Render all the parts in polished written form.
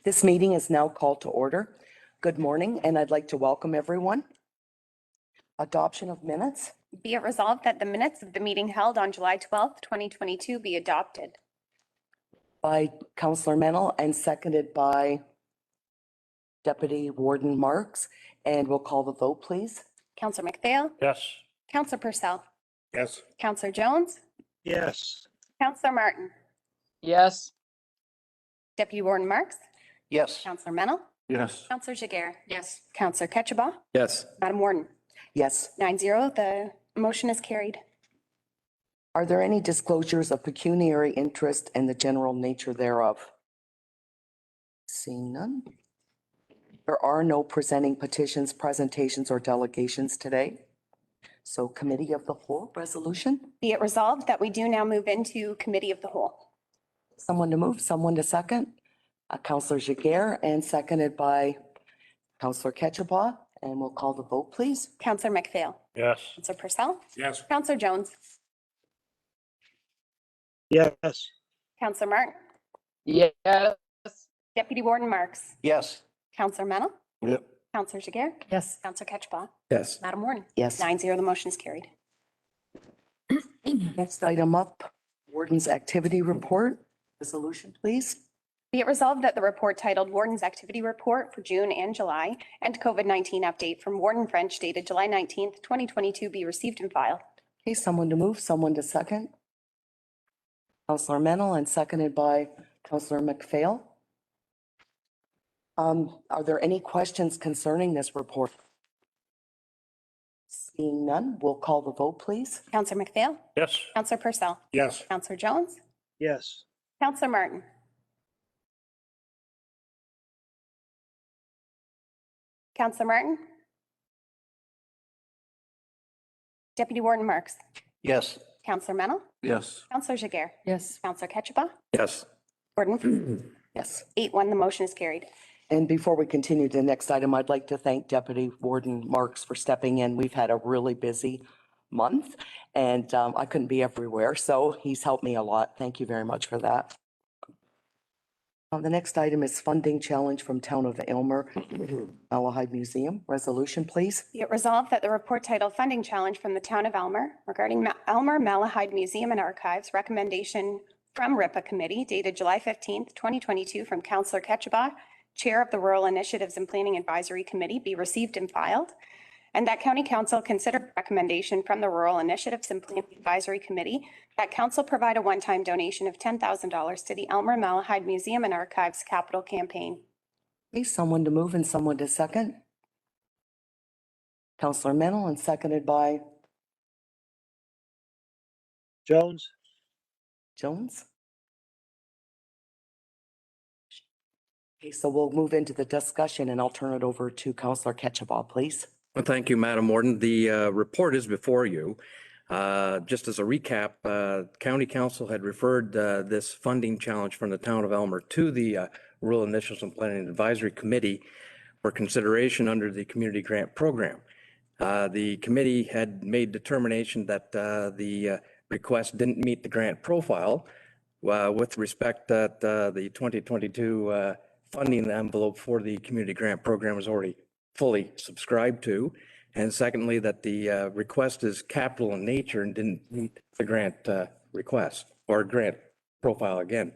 This meeting is now called to order. Good morning, and I'd like to welcome everyone. Adoption of minutes. Be it resolved that the minutes of the meeting held on July 12th, 2022 be adopted. By Councillor Mennel and seconded by Deputy Warden Marks. And we'll call the vote, please. Councillor McPhail. Yes. Councillor Purcell. Yes. Councillor Jones. Yes. Councillor Martin. Yes. Deputy Warden Marks. Yes. Councillor Mennel. Yes. Councillor Jaguar. Yes. Councillor Ketchabah. Yes. Madam Warden. Yes. 9-0, the motion is carried. Are there any disclosures of pecuniary interest and the general nature thereof? Seeing none. There are no presenting petitions, presentations, or delegations today. So Committee of the Whole resolution. Be it resolved that we do now move into Committee of the Whole. Someone to move, someone to second. Councillor Jaguar and seconded by Councillor Ketchabah. And we'll call the vote, please. Councillor McPhail. Yes. Councillor Purcell. Yes. Councillor Jones. Yes. Councillor Martin. Yes. Deputy Warden Marks. Yes. Councillor Mennel. Yep. Councillor Jaguar. Yes. Councillor Ketchabah. Yes. Madam Warden. Yes. 9-0, the motion is carried. Next item up, Warden's Activity Report. Resolution, please. Be it resolved that the report titled Warden's Activity Report for June and July and COVID-19 Update from Warden French dated July 19th, 2022 be received and filed. Okay, someone to move, someone to second. Councillor Mennel and seconded by Councillor McPhail. Are there any questions concerning this report? Seeing none, we'll call the vote, please. Councillor McPhail. Yes. Councillor Purcell. Yes. Councillor Jones. Yes. Councillor Martin. Councillor Martin. Deputy Warden Marks. Yes. Councillor Mennel. Yes. Councillor Jaguar. Yes. Councillor Ketchabah. Yes. Warden. Yes. 8-1, the motion is carried. And before we continue to the next item, I'd like to thank Deputy Warden Marks for stepping in. We've had a really busy month and I couldn't be everywhere, so he's helped me a lot. Thank you very much for that. The next item is funding challenge from Town of Aylmer Malahide Museum. Resolution, please. Be it resolved that the report titled Funding Challenge from the Town of Aylmer regarding Aylmer Malahide Museum and Archives recommendation from RIPA Committee dated July 15th, 2022 from Councillor Ketchabah, Chair of the Rural Initiatives and Planning Advisory Committee, be received and filed, and that County Council consider recommendation from the Rural Initiatives and Planning Advisory Committee that Council provide a one-time donation of $10,000 to the Aylmer Malahide Museum and Archives capital campaign. Okay, someone to move and someone to second. Councillor Mennel and seconded by Jones. Jones. Okay, so we'll move into the discussion and I'll turn it over to Councillor Ketchabah, please. Well, thank you, Madam Warden. The report is before you. Just as a recap, County Council had referred this funding challenge from the Town of Aylmer to the Rural Initiatives and Planning Advisory Committee for consideration under the Community Grant Program. The committee had made determination that the request didn't meet the grant profile with respect that the 2022 funding envelope for the Community Grant Program was already fully subscribed to. And secondly, that the request is capital in nature and didn't meet the grant request or grant profile again.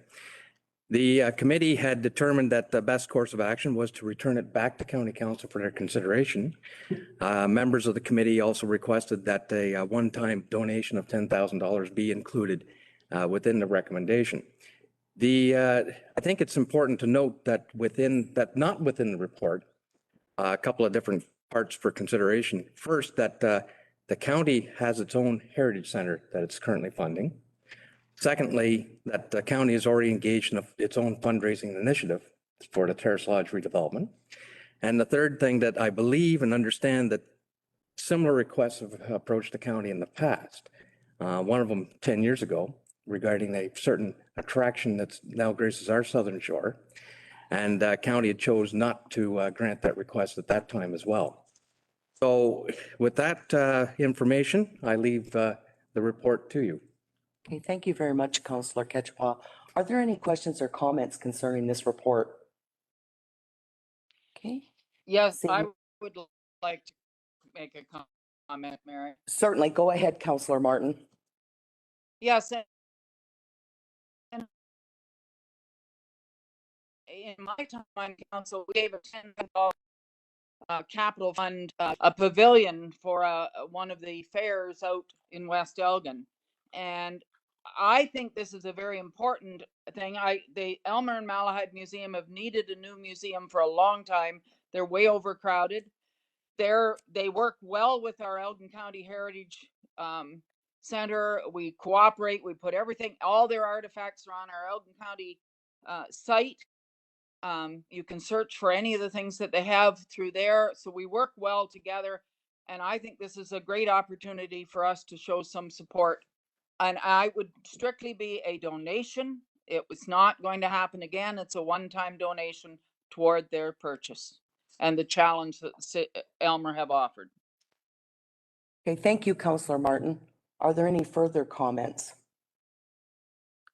The committee had determined that the best course of action was to return it back to County Council for their consideration. Members of the committee also requested that a one-time donation of $10,000 be included within the recommendation. I think it's important to note that not within the report, a couple of different parts for consideration. First, that the county has its own heritage center that it's currently funding. Secondly, that the county is already engaged in its own fundraising initiative for the Terrace Lodge redevelopment. And the third thing that I believe and understand that similar requests have approached the county in the past. One of them 10 years ago regarding a certain attraction that's now graces our southern shore. And county had chose not to grant that request at that time as well. So with that information, I leave the report to you. Okay, thank you very much, Councillor Ketchabah. Are there any questions or comments concerning this report? Okay, Yes, I Same. would like to make a comment, Mary. certainly. Go ahead, Councillor Martin. Yes, and in my time on council, we gave a $10 capital fund, a pavilion for one of the fairs out in West Elgin. And I think this is a very important thing. The Elmer and Malahide Museum have needed a new museum for a long time. They're way overcrowded. They work well with our Elgin County Heritage Center. We cooperate. We put everything, all their artifacts are on our Elgin County site. You can search for any of the things that they have through there. So we work well together. And I think this is a great opportunity for us to show some support. And I would strictly be a donation. It was not going to happen again. It's a one-time donation toward their purchase and the challenge that Elmer have offered. Okay, thank you, Councillor Martin. Are there any further comments?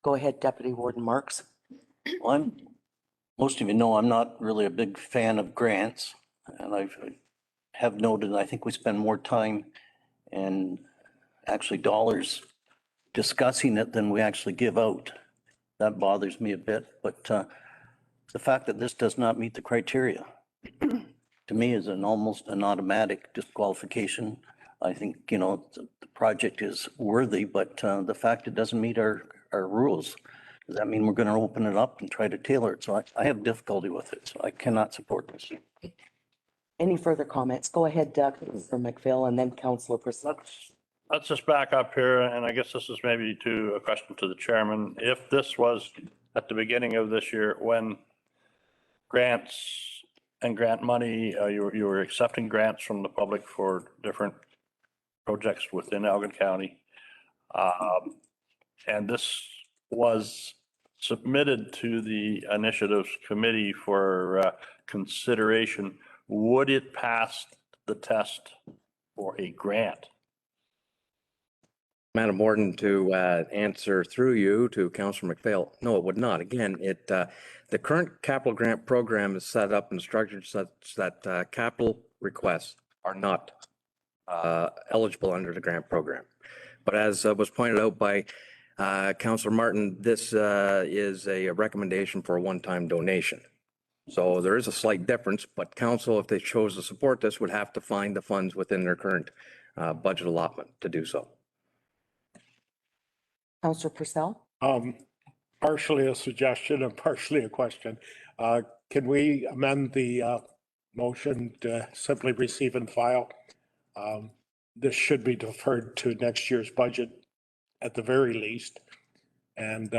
Go ahead, Deputy Warden Marks. Well, most of you know I'm not really a big fan of grants, and I have noted, and I think we spend more time and actually dollars discussing it than we actually give out. That bothers me a bit, but the fact that this does not meet the criteria to me is almost an automatic disqualification. I think, you know, the project is worthy, but the fact it doesn't meet our rules, does that mean we're going to open it up and try to tailor it? So I have difficulty with it, so I cannot support this. Any further comments? Go ahead, Councillor McPhail, and then Councillor Priscilla. Let's just back up here, and I guess this is maybe a question to the chairman. If this was at the beginning of this year, when grants and grant money, you were accepting grants from the public for different projects within Elgin County, and this was submitted to the initiatives committee for consideration, would it pass the test for a grant? Madam Warden, to answer through you to Councillor McPhail, no, it would not. Again, the current capital grant program is set up and structured such that capital requests are not eligible under the grant program. But as was pointed out by Councillor Martin, this is a recommendation for a one-time donation. So there is a slight difference, but council, if they chose to support this, would have to find the funds within their current budget allotment to do so. Councillor Purcell? Partially a suggestion and partially a question. Can we amend the motion to simply receive and file? This should be deferred to next year's budget at the very least. And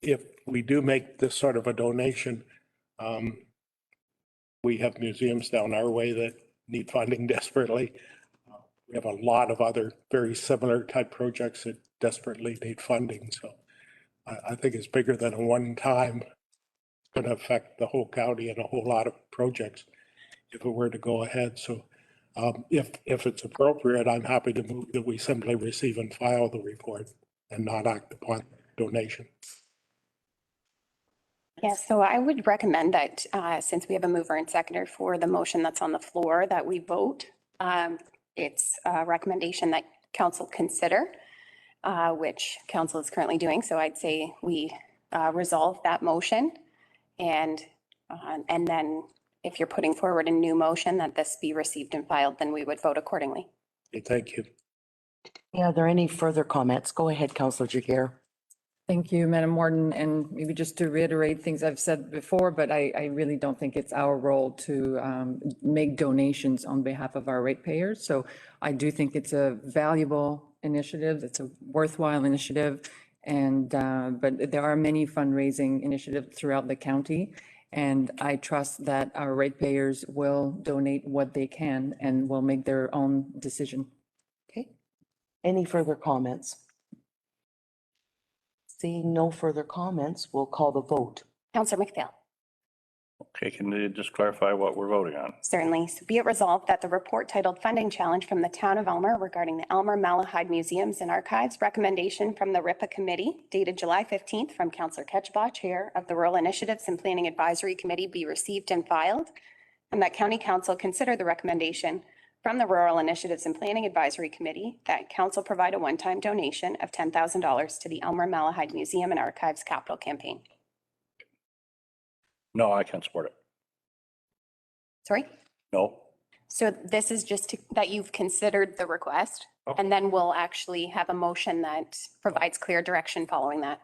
if we do make this sort of a donation, we have museums down our way that need funding desperately. We have a lot of other very similar type projects that desperately need funding. So I think it's bigger than a one-time. It's going to affect the whole county and a whole lot of projects if it were to go ahead. So if it's appropriate, I'm happy to move that we simply receive and file the report and not act upon donation. Yes, so I would recommend that since we have a mover and seconder for the motion that's on the floor, that we vote. It's a recommendation that council consider, which council is currently doing. So I'd say we resolve that motion, and then if you're putting forward a new motion that this be received and filed, then we would vote accordingly. Okay, thank you. Yeah, are there any further comments? Go ahead, Councillor Jagger. Thank you, Madam Warden. And maybe just to reiterate things I've said before, but I really don't think it's our role to make donations on behalf of our ratepayers. So I do think it's a valuable initiative. It's a worthwhile initiative. And but there are many fundraising initiatives throughout the county. And I trust that our ratepayers will donate what they can and will make their own decision. Okay. Any further comments? Seeing no further comments, we'll call the vote. Councillor McPhail. Okay, can you just clarify what we're voting on? Certainly. So be it resolved that the report titled Funding Challenge from the Town of Elmer regarding the Elmer Malahide Museums and Archives recommendation from the RIPA Committee dated July 15th from Councillor Ketchbaugh, Chair of the Rural Initiatives and Planning Advisory Committee, be received and filed. and that County Council consider the recommendation from the Rural Initiatives and Planning Advisory Committee that council provide a one-time donation of $10,000 to the Elmer Malahide Museum and Archives capital campaign. No, I can't support it. Sorry? No. So this is just that you've considered the request, Okay. and then we'll actually have a motion that provides clear direction following that.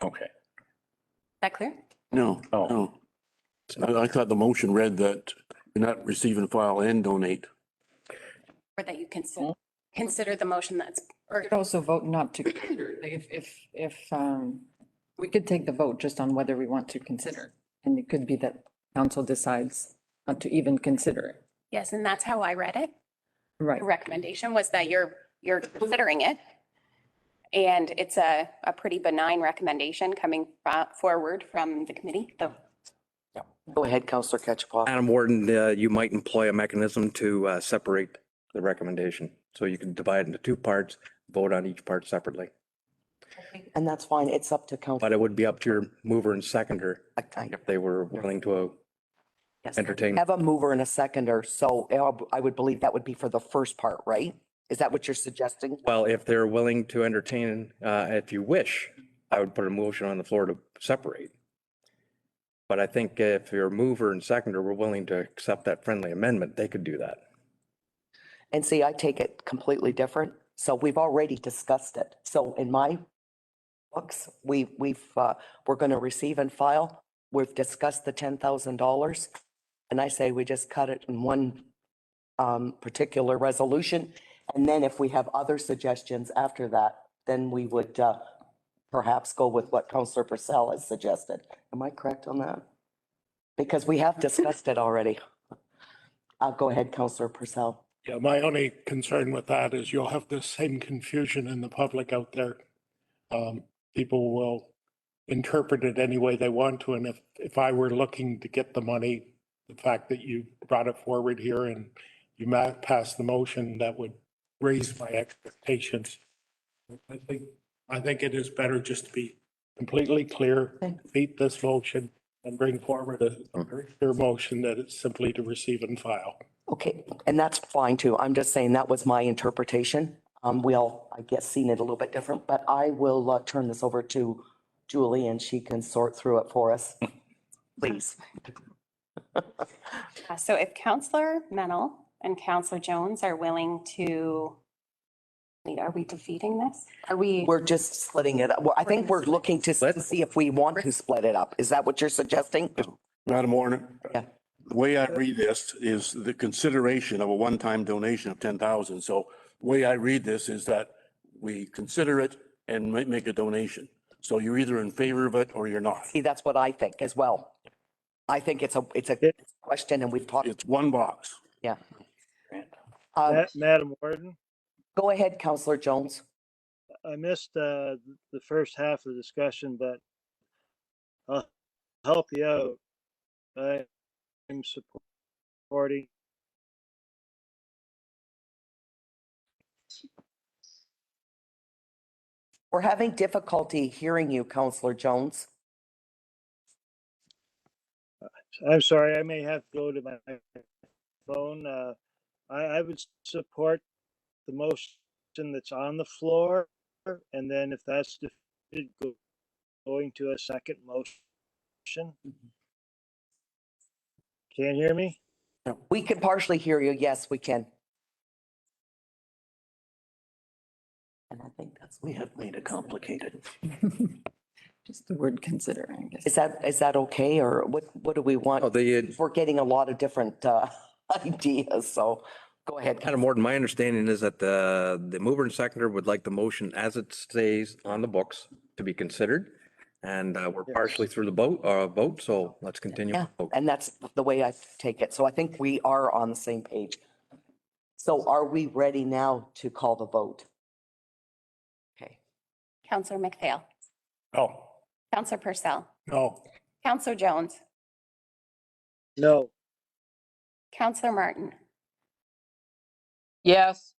Okay. Is that clear? No, Oh. no. I thought the motion read that you're not receive and file and donate. Or that you consider the motion that's, We could also vote not to consider. If we could take the vote just on whether we want to consider. And it could be that council decides not to even consider it. yes, and that's how I read it. Right. The recommendation was that you're considering it. And it's a pretty benign recommendation coming forward from the committee. Go ahead, Counselor Ketchba. Madam Warden, you might employ a mechanism to separate the recommendation. So you can divide it into two parts, vote on each part separately. And that's fine. It's up to council. But it would be up to your mover and seconder if they were willing to Yes. entertain. Have a mover and a seconder. So I would believe that would be for the first part, right? Is that what you're suggesting? Well, if they're willing to entertain, if you wish, I would put a motion on the floor to separate. But I think if your mover and seconder were willing to accept that friendly amendment, they could do that. And see, I take it completely different. So we've already discussed it. So in my books, we're going to receive and file. We've discussed the $10,000. And I say we just cut it in one particular resolution. And then if we have other suggestions after that, then we would perhaps go with what Councillor Purcell has suggested. Am I correct on that? Because we have discussed it already. Go ahead, Councillor Purcell. Yeah, my only concern with that is you'll have the same confusion in the public out there. People will interpret it any way they want to. And if I were looking to get the money, the fact that you brought it forward here and you might pass the motion, that would raise my expectations. I think it is better just to be completely clear, defeat this motion and bring forward a very clear motion that it's simply to receive and file. Okay, and that's fine too. I'm just saying that was my interpretation. We all, I guess, seen it a little bit different, but I will turn this over to Julie and she can sort through it for us. Please. So if Councillor Mennel and Councillor Jones are willing to, are we defeating this? We're just splitting it up. Well, I think we're looking to see if we want to split it up. Is that what you're suggesting? Madam Warden? Yeah. The way I read this is the consideration of a one-time donation of 10,000. So the way I read this is that we consider it and make a donation. So you're either in favor of it or you're not. See, that's what I think as well. I think it's a question and we've talked. It's one box. Yeah. Madam Warden, Go ahead, Councillor Jones. I missed the first half of the discussion, but I'll help you out. I'm supporting. We're having difficulty hearing you, Councillor Jones. I'm sorry, I may have to go to my phone. I would support the motion that's on the floor, and then if that's defeated, going to a second motion. Can't hear me? We can partially hear you. Yes, we can. And I think we have made it complicated. Just the word consider, I guess. Is that okay, or what do we want? Oh, We're getting a lot of different ideas, so go ahead. Madam Warden, my understanding is that the mover and seconder would like the motion as it stays on the books to be considered. And we're partially through the vote, so let's continue. Yeah, and that's the way I take it. So I think we are on the same page. So are we ready now to call the vote? Okay. Councillor McPhail, Oh, Councillor Purcell, No, Councillor Jones, No. Councillor Martin, Yes.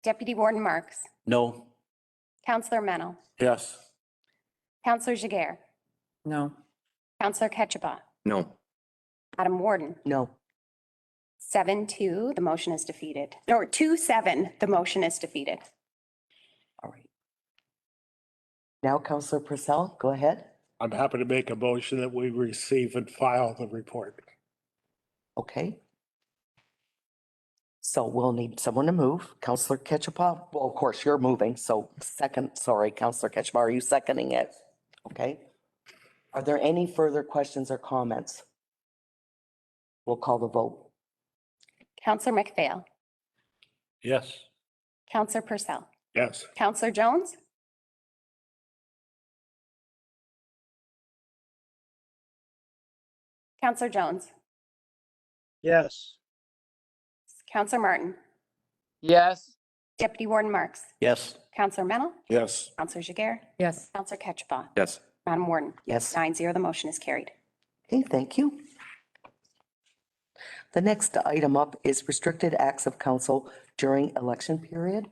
Deputy Warden Marks, No. Councillor Mennel, Yes. Councillor Jiguer, No. Councillor Ketchabah, No. Madam Warden, No. 7-2, the motion is defeated. Or 2-7, the motion is defeated. All right. Now, Counselor Purcell, go ahead. I'm happy to make a motion that we receive and file the report. Okay. So we'll need someone to move. Counselor Ketchupah, well, of course, you're moving, so Counselor Ketchupah, are you seconding it? Okay. Are there any further questions or comments? We'll call the vote. Counselor McPhail, Yes. Counselor Purcell, Yes. Counselor Jones, Counselor Jones, Yes. Counselor Martin, Yes. Deputy Warden Marks, Yes. Counselor Mennel, Yes. Counselor Jiguer, Yes. Counselor Ketchupah. Yes. Madam Warden, Yes. 9-0, the motion is carried. Okay, thank you. The next item up is restricted acts of council during election period.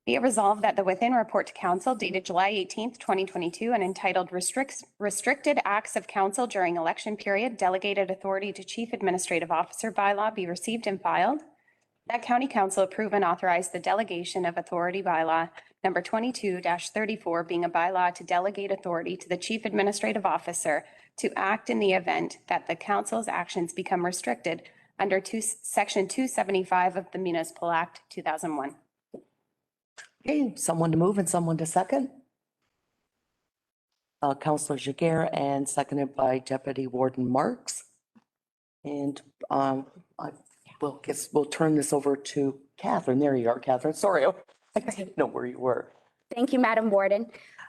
Be it resolved that the within report to council dated July 18th, 2022 and entitled Restricted Acts of Council During Election Period, Delegated Authority to Chief Administrative Officer bylaw be received and filed. That County Council approve and authorize the delegation of authority bylaw number 22-34 being a bylaw to delegate authority to the Chief Administrative Officer to act in the event that the council's actions become restricted under Section 275 of the Municipal Act 2001. Okay, someone to move and someone to second. Counselor Jiguer and seconded by Deputy Warden Marks. And we'll turn this over to Catherine. There you are, Catherine. Sorry, I didn't know where you were. Thank you, Madam Warden.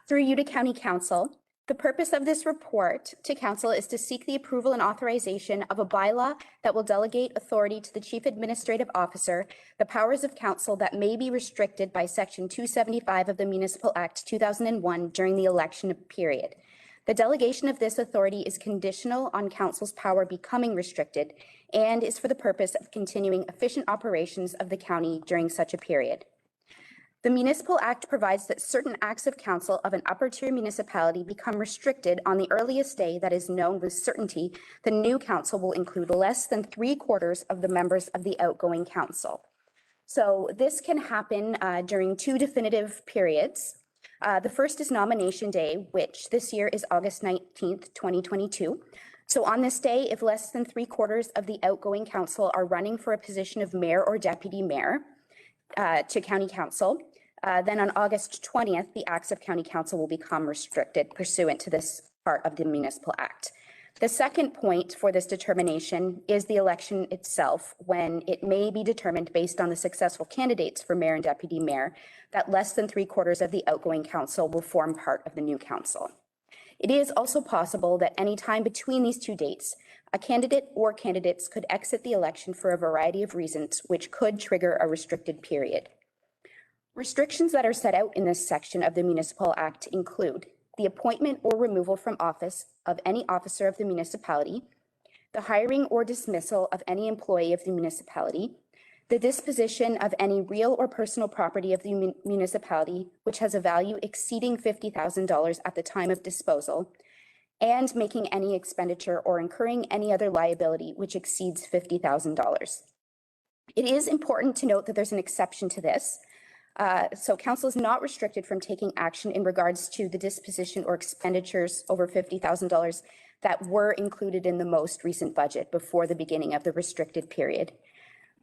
Through you to County Council, the purpose of this report to Council is to seek the approval and authorization of a bylaw that will delegate authority to the Chief Administrative Officer, the powers of Council that may be restricted by Section 275 of the Municipal Act 2001 during the election period. The delegation of this authority is conditional on Council's power becoming restricted and is for the purpose of continuing efficient operations of the county during such a period. The Municipal Act provides that certain acts of council of an upper-tier municipality become restricted on the earliest day that is known with certainty the new council will include less than 3/4 of the members of the outgoing council. So this can happen during two definitive periods. The first is nomination day, which this year is August 19th, 2022. So on this day, if less than 3/4 of the outgoing council are running for a position of mayor or deputy mayor to county council, then on August 20th, the acts of county council will become restricted pursuant to this part of the Municipal Act. The second point for this determination is the election itself, when it may be determined based on the successful candidates for mayor and deputy mayor that less than 3/4 of the outgoing council will form part of the new council. It is also possible that any time between these two dates, a candidate or candidates could exit the election for a variety of reasons, which could trigger a restricted period. Restrictions that are set out in this section of the Municipal Act include the appointment or removal from office of any officer of the municipality, the hiring or dismissal of any employee of the municipality, the disposition of any real or personal property of the municipality which has a value exceeding $50,000 at the time of disposal, and making any expenditure or incurring any other liability which exceeds $50,000. It is important to note that there's an exception to this. So council is not restricted from taking action in regards to the disposition or expenditures over $50,000 that were included in the most recent budget before the beginning of the restricted period.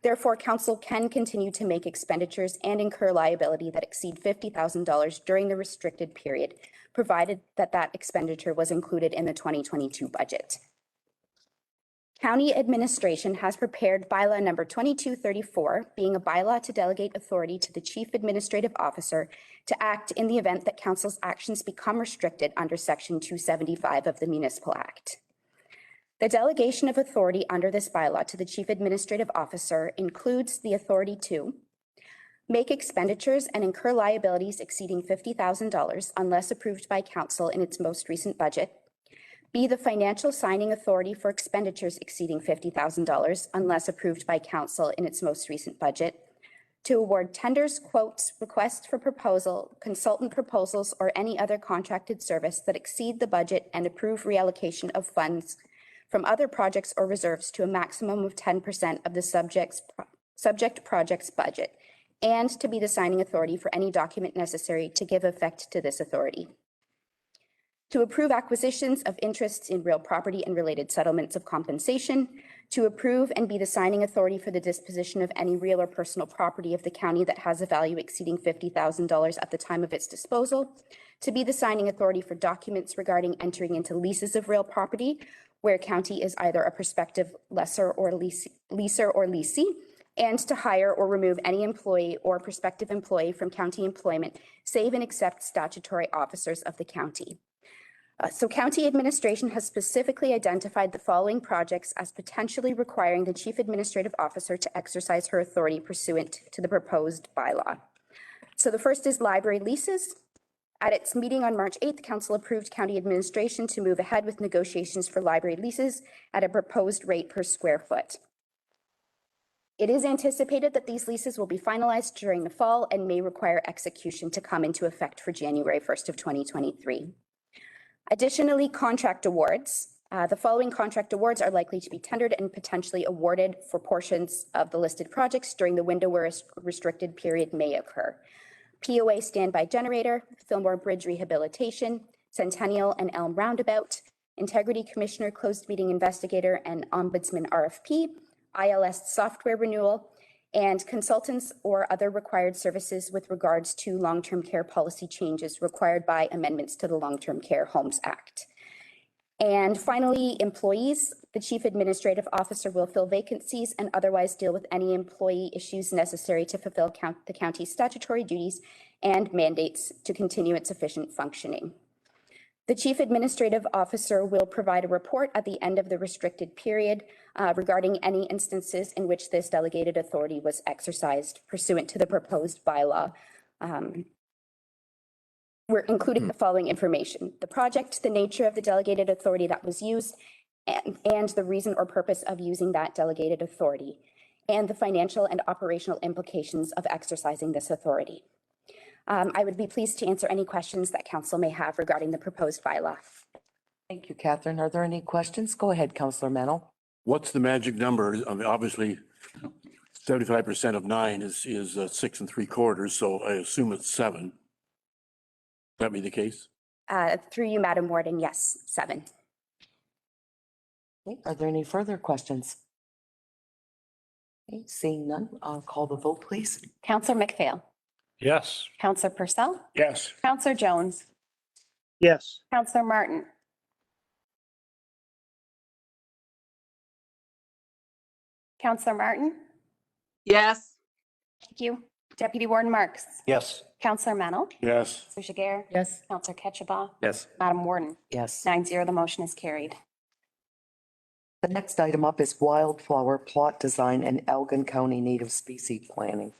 Therefore, council can continue to make expenditures and incur liability that exceed $50,000 during the restricted period, provided that that expenditure was included in the 2022 budget. County administration has prepared bylaw number 2234, being a bylaw to delegate authority to the Chief Administrative Officer to act in the event that council's actions become restricted under Section 275 of the Municipal Act. The delegation of authority under this bylaw to the Chief Administrative Officer includes the authority to make expenditures and incur liabilities exceeding $50,000 unless approved by council in its most recent budget, be the financial signing authority for expenditures exceeding $50,000 unless approved by council in its most recent budget, to award tenders, quotes, requests for proposal, consultant proposals, or any other contracted service that exceed the budget and approve reallocation of funds from other projects or reserves to a maximum of 10% of the subject project's budget, and to be the signing authority for any document necessary to give effect to this authority. To approve acquisitions of interests in real property and related settlements of compensation, to approve and be the signing authority for the disposition of any real or personal property of the county that has a value exceeding $50,000 at the time of its disposal, to be the signing authority for documents regarding entering into leases of real property where county is either a prospective leaser or leasee, and to hire or remove any employee or prospective employee from county employment, save and except statutory officers of the county. So county administration has specifically identified the following projects as potentially requiring the chief administrative officer to exercise her authority pursuant to the proposed bylaw. So the first is library leases. At its meeting on March 8th, council approved county administration to move ahead with negotiations for library leases at a proposed rate per square foot. It is anticipated that these leases will be finalized during the fall and may require execution to come into effect for January 1st of 2023. Additionally, contract awards. The following contract awards are likely to be tendered and potentially awarded for portions of the listed projects during the window where a restricted period may occur. POA standby generator, Fillmore Bridge rehabilitation, Centennial and Elm Roundabout, Integrity Commissioner closed meeting investigator and Ombudsman RFP, ILS software renewal, and consultants or other required services with regards to long-term care policy changes required by amendments to the Long-Term Care Homes Act. And finally, employees. The Chief Administrative Officer will fill vacancies and otherwise deal with any employee issues necessary to fulfill the county's statutory duties and mandates to continue its efficient functioning. The Chief Administrative Officer will provide a report at the end of the restricted period regarding any instances in which this delegated authority was exercised pursuant to the proposed bylaw. We're including the following information: the project, the nature of the delegated authority that was used, and the reason or purpose of using that delegated authority, and the financial and operational implications of exercising this authority. I would be pleased to answer any questions that council may have regarding the proposed bylaw. Thank you, Catherine. Are there any questions? Go ahead, Councillor Mennel. What's the magic number? I mean, obviously, 75% of 9 is 6 3/4, so I assume it's 7. Would that be the case? Through you, Madam Warden, yes, 7. Okay. Are there any further questions? Okay. Seeing none, I'll call the vote, please. Councillor McPhail. Yes. Councillor Purcell. Yes. Councillor Jones. Yes. Councillor Martin. Councillor Martin. Yes. Thank you. Deputy Warden Marks. Yes. Councillor Mennel. Yes. Councillor Jiguer. Yes. Councillor Ketchabah. Yes. Madam Warden. Yes. 9-0, the motion is carried. The next item up is Wildflower plot design and Elgin County native species planning.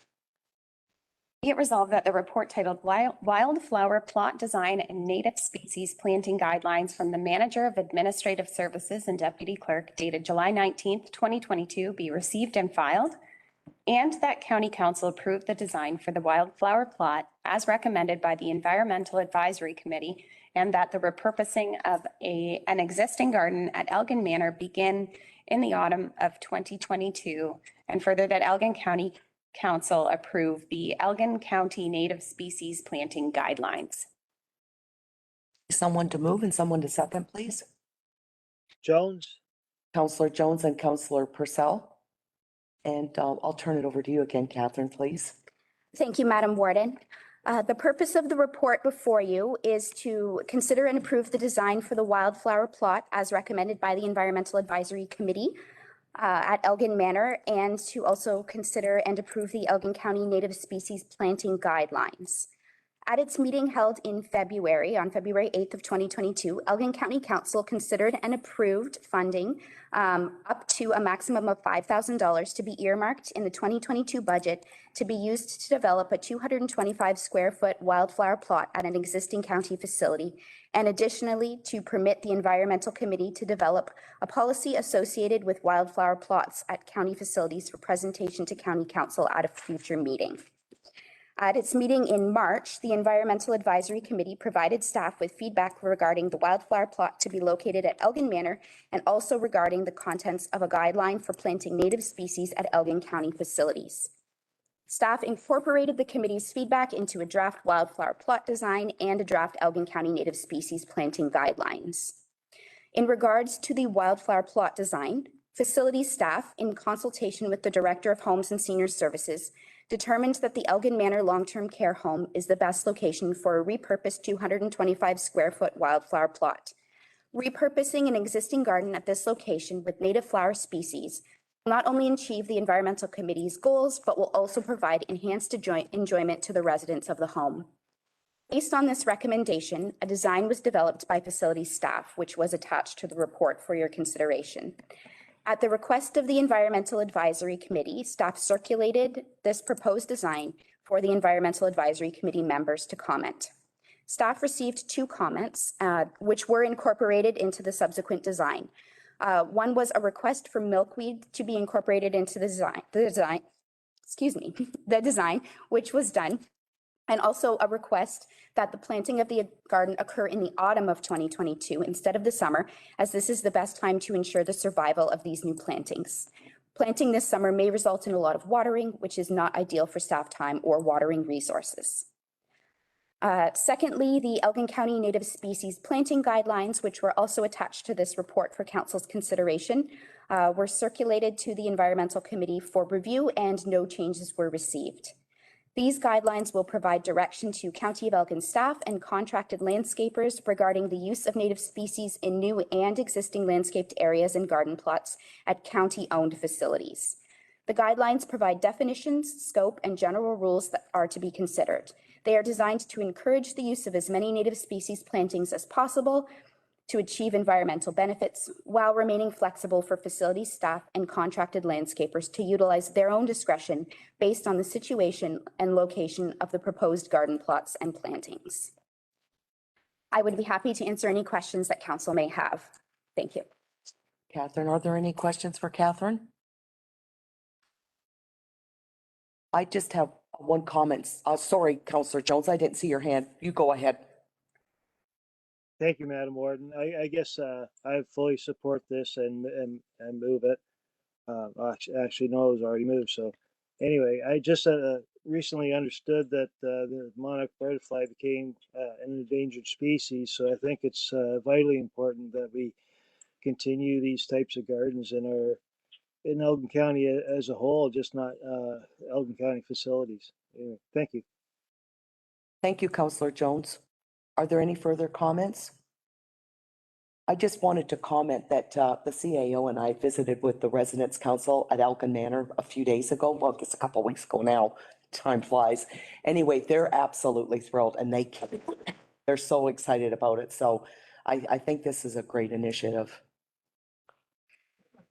Be it resolved that the report titled Wildflower Plot Design and Native Species Planting Guidelines from the Manager of Administrative Services and Deputy Clerk dated July 19th, 2022 be received and filed, and that County Council approve the design for the wildflower plot as recommended by the Environmental Advisory Committee, and that the repurposing of an existing garden at Elgin Manor begin in the autumn of 2022, and further that Elgin County Council approve the Elgin County Native Species Planting Guidelines. Someone to move and someone to second, please. Jones? Councillor Jones and Councillor Purcell. And I'll turn it over to you again, Catherine, please. Thank you, Madam Warden. The purpose of the report before you is to consider and approve the design for the wildflower plot as recommended by the Environmental Advisory Committee at Elgin Manor, and to also consider and approve the Elgin County Native Species Planting Guidelines. At its meeting held in February, on February 8th of 2022, Elgin County Council considered and approved funding up to a maximum of $5,000 to be earmarked in the 2022 budget to be used to develop a 225 square foot wildflower plot at an existing county facility, and additionally to permit the Environmental Committee to develop a policy associated with wildflower plots at county facilities for presentation to County Council at a future meeting. At its meeting in March, the Environmental Advisory Committee provided staff with feedback regarding the Wildflower plot to be located at Elgin Manor and also regarding the contents of a guideline for planting native species at Elgin County facilities. Staff incorporated the committee's feedback into a draft Wildflower plot design and a draft Elgin County native species planting guidelines. In regards to the Wildflower plot design, facilities staff, in consultation with the Director of Homes and Senior Services, determined that the Elgin Manor Long-Term Care Home is the best location for a repurposed 225 square foot wildflower plot. Repurposing an existing garden at this location with native flower species will not only achieve the Environmental Committee's goals, but will also provide enhanced enjoyment to the residents of the home. Based on this recommendation, a design was developed by facilities staff, which was attached to the report for your consideration. At the request of the Environmental Advisory Committee, staff circulated this proposed design for the Environmental Advisory Committee members to comment. Staff received 2 comments, which were incorporated into the subsequent design. One was a request for milkweed to be incorporated into the design, which was done, and also a request that the planting of the garden occur in the autumn of 2022 instead of the summer, as this is the best time to ensure the survival of these new plantings. Planting this summer may result in a lot of watering, which is not ideal for staff time or watering resources. Secondly, the Elgin County Native Species Planting Guidelines, which were also attached to this report for Council's consideration, were circulated to the Environmental Committee for review and no changes were received. These guidelines will provide direction to County of Elgin staff and contracted landscapers regarding the use of native species in new and existing landscaped areas and garden plots at county-owned facilities. The guidelines provide definitions, scope, and general rules that are to be considered. They are designed to encourage the use of as many native species plantings as possible to achieve environmental benefits while remaining flexible for facility staff and contracted landscapers to utilize their own discretion based on the situation and location of the proposed garden plots and plantings. I would be happy to answer any questions that council may have. Thank you. Catherine, are there any questions for Catherine? I just have one comment. Sorry, Councillor Jones, I didn't see your hand. You go ahead. Thank you, Madam Warden. I guess I fully support this and move it. Actually, no, it was already moved. So anyway, I just recently understood that the monarch butterfly became an endangered species. So I think it's vitally important that we continue these types of gardens in Elgin County as a whole, just not Elgin County facilities. Anyway, thank you. Thank you, Councillor Jones. Are there any further comments? I just wanted to comment that the CAO and I visited with the Residents Council at Elgin Manor a few days ago. Well, I guess a couple of weeks ago now. Time flies. Anyway, they're absolutely thrilled and they're so excited about it. So I think this is a great initiative.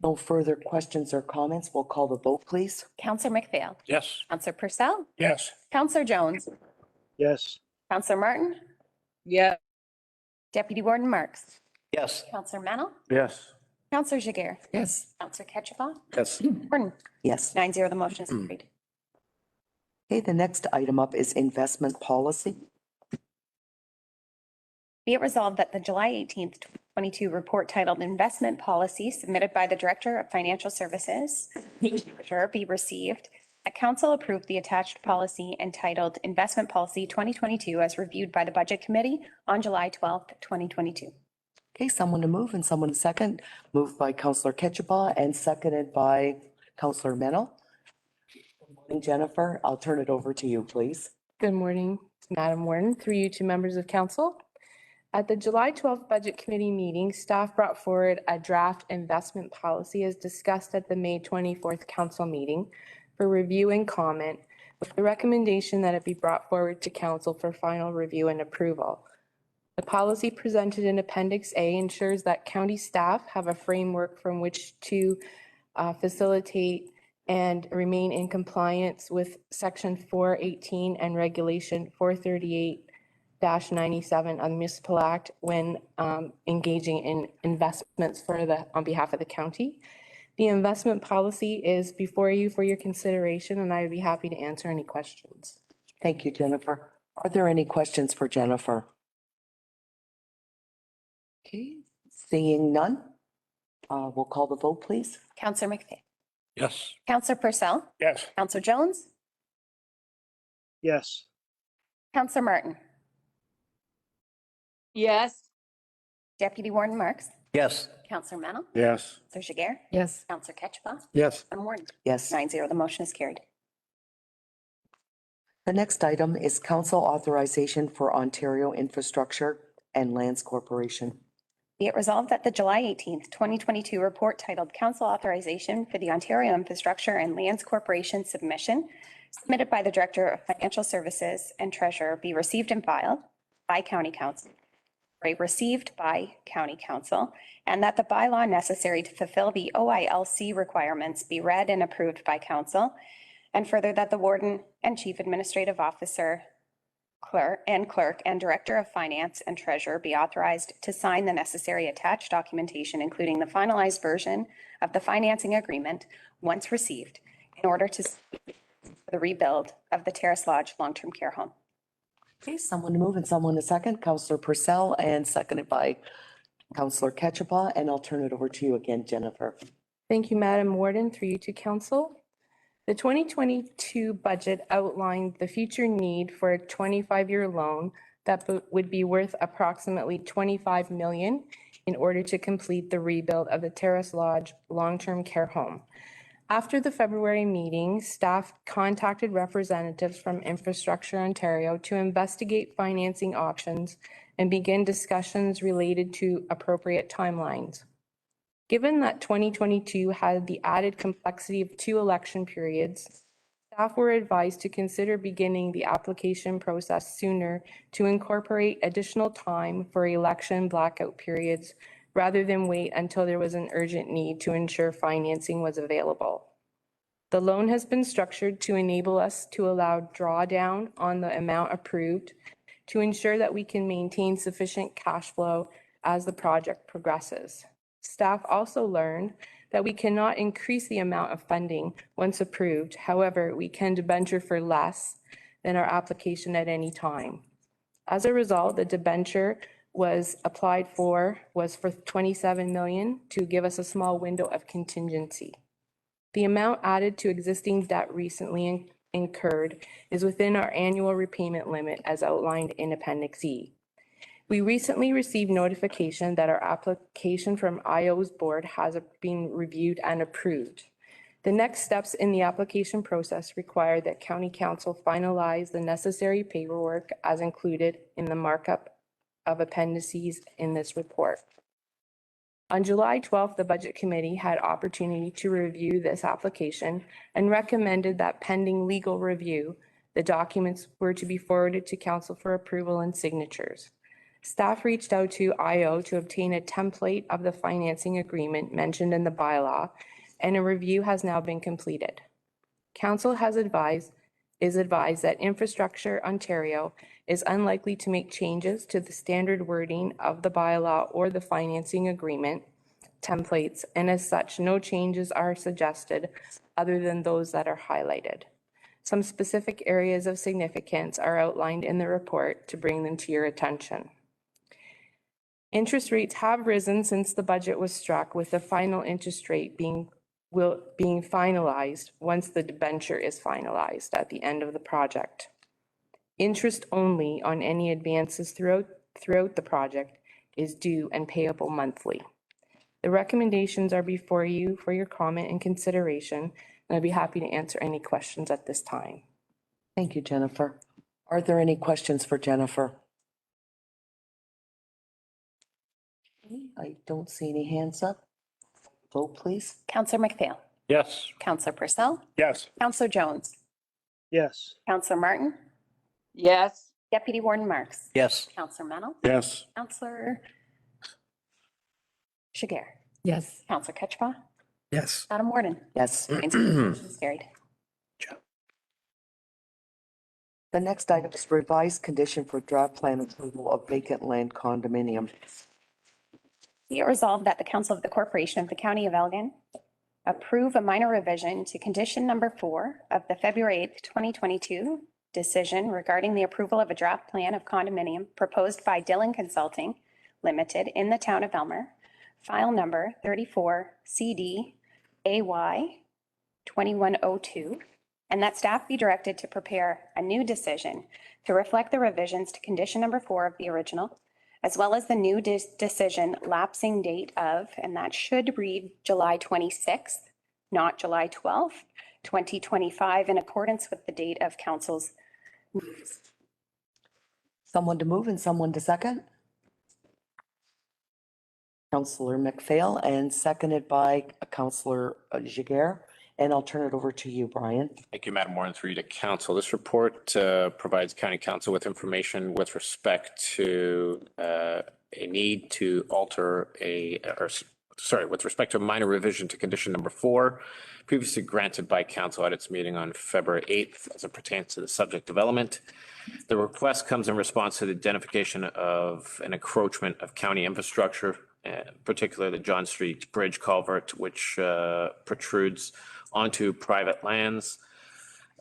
No further questions or comments. We'll call the vote, please. Councillor McPhail. Yes. Councillor Purcell. Yes. Councillor Jones. Yes. Councillor Martin. Yeah. Deputy Warden Marks. Yes. Councillor Mennel. Yes. Councillor Jiguer. Yes. Councillor Ketchaba. Yes. Warden. Yes. 9-0, the motion is carried. Okay, the next item up is investment policy. Be it resolved that the July 18th, 2022 report titled Investment Policy submitted by the Director of Financial Services be received. That council approved the attached policy entitled Investment Policy 2022 as reviewed by the Budget Committee on July 12th, 2022. Okay, someone to move and someone to second. Moved by Councillor Ketchaba and seconded by Councillor Mennel. Good morning, Jennifer. I'll turn it over to you, please. Good morning, Madam Warden, through you to members of council. At the July 12th Budget Committee meeting, staff brought forward a draft investment policy as discussed at the May 24th council meeting for review and comment, with the recommendation that it be brought forward to council for final review and approval. The policy presented in Appendix A ensures that county staff have a framework from which to facilitate and remain in compliance with Section 418 and Regulation 438-97 of the Municipal Act when engaging in investments on behalf of the county. The investment policy is before you for your consideration, and I would be happy to answer any questions. Thank you, Jennifer. Are there any questions for Jennifer? Okay, seeing none, we'll call the vote, please. Counselor McPhail. Yes. Counselor Purcell. Yes. Counselor Jones. Yes. Counselor Martin. Yes. Deputy Warden Marks. Yes. Counselor Mennel. Yes. Counselor Jiguer. Yes. Counselor Ketchba. Yes. Madam Warden. Yes. 9-0, the motion is carried. The next item is council authorization for Ontario Infrastructure and Lands Corporation. Be it resolved that the July 18th, 2022 report titled Council Authorization for the Ontario Infrastructure and Lands Corporation submission submitted by the Director of Financial Services and Treasurer be received and filed by County Council, received by County Council, and that the bylaw necessary to fulfill the OILC requirements be read and approved by Council, and further that the Warden and Chief Administrative Officer, Clerk and Director of Finance and Treasurer be authorized to sign the necessary attached documentation, including the finalized version of the financing agreement once received, in order to the rebuild of the Terrace Lodge long-term care home. Okay, someone to move and someone to second. Councillor Purcell and seconded by Councillor Ketchba, and I'll turn it over to you again, Jennifer. Thank you, Madam Warden, through you to council. The 2022 budget outlined the future need for a 25-year loan that would be worth approximately $25 million in order to complete the rebuild of the Terrace Lodge long-term care home. After the February meeting, staff contacted representatives from Infrastructure Ontario to investigate financing options and begin discussions related to appropriate timelines. Given that 2022 had the added complexity of 2 election periods, staff were advised to consider beginning the application process sooner to incorporate additional time for election blackout periods rather than wait until there was an urgent need to ensure financing was available. The loan has been structured to enable us to allow drawdown on the amount approved to ensure that we can maintain sufficient cash flow as the project progresses. Staff also learned that we cannot increase the amount of funding once approved. However, we can debenture for less than our application at any time. As a result, the debenture was applied for was for $27 million to give us a small window of contingency. The amount added to existing debt recently incurred is within our annual repayment limit as outlined in Appendix E. We recently received notification that our application from IO's board has been reviewed and approved. The next steps in the application process require that County Council finalize the necessary paperwork as included in the markup of appendices in this report. On July 12th, the Budget Committee had opportunity to review this application and recommended that pending legal review, the documents were to be forwarded to Council for approval and signatures. Staff reached out to IO to obtain a template of the financing agreement mentioned in the bylaw, and a review has now been completed. Council is advised that Infrastructure Ontario is unlikely to make changes to the standard wording of the bylaw or the financing agreement templates, and as such, no changes are suggested other than those that are highlighted. Some specific areas of significance are outlined in the report to bring them to your attention. Interest rates have risen since the budget was struck, with the final interest rate being finalized once the debenture is finalized at the end of the project. Interest only on any advances throughout the project is due and payable monthly. The recommendations are before you for your comment and consideration, and I'd be happy to answer any questions at this time. Thank you, Jennifer. Are there any questions for Jennifer? I don't see any hands up. Vote, please. Counselor McPhail. Yes. Counselor Purcell. Yes. Counselor Jones. Yes. Counselor Martin. Yes. Deputy Warden Marks. Yes. Counselor Mennel. Yes. Counselor Jiguer. Yes. Counselor Ketchba. Yes. Madam Warden. Yes. 9-0, motion is carried. The next item is revised condition for draft plan approval of vacant land condominium. Be it resolved that the Council of the Corporation of the County of Elgin approve a minor revision to condition number 4 of the February 8th, 2022 decision regarding the approval of a draft plan of condominium proposed by Dillon Consulting Limited in the town of Elmer, file number 34 CD AY 2102, and that staff be directed to prepare a new decision to reflect the revisions to condition number 4 of the original, as well as the new decision lapsing date of, and that should read July 26th, not July 12th, 2025, in accordance with the date of council's. Someone to move and someone to second? Councillor McPhail and seconded by Councillor Jiguer. And I'll turn it over to you, Brian. Thank you, Madam Warren, through you to council. This report provides county council with information with respect to a need to alter with respect to a minor revision to condition number 4, previously granted by council at its meeting on February 8th as it pertains to the subject development. The request comes in response to the identification of an encroachment of county infrastructure, particularly the John Street Bridge culvert, which protrudes onto private lands.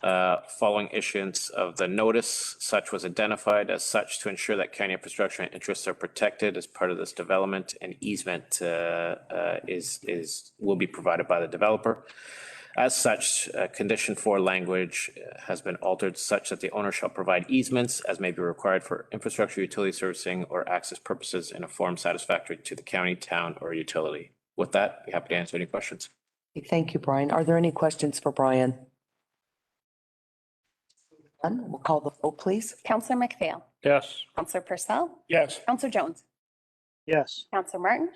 Following issuance of the notice, such was identified as such to ensure that county infrastructure and interests are protected as part of this development. An easement will be provided by the developer. As such, condition 4 language has been altered such that the owner shall provide easements as may be required for infrastructure, utility servicing, or access purposes in a form satisfactory to the county, town, or utility. With that, I'd be happy to answer any questions. Thank you, Brian. Are there any questions for Brian? None. We'll call the vote, please. Councillor McPhail. Yes. Councillor Purcell. Yes. Councillor Jones. Yes. Councillor Martin.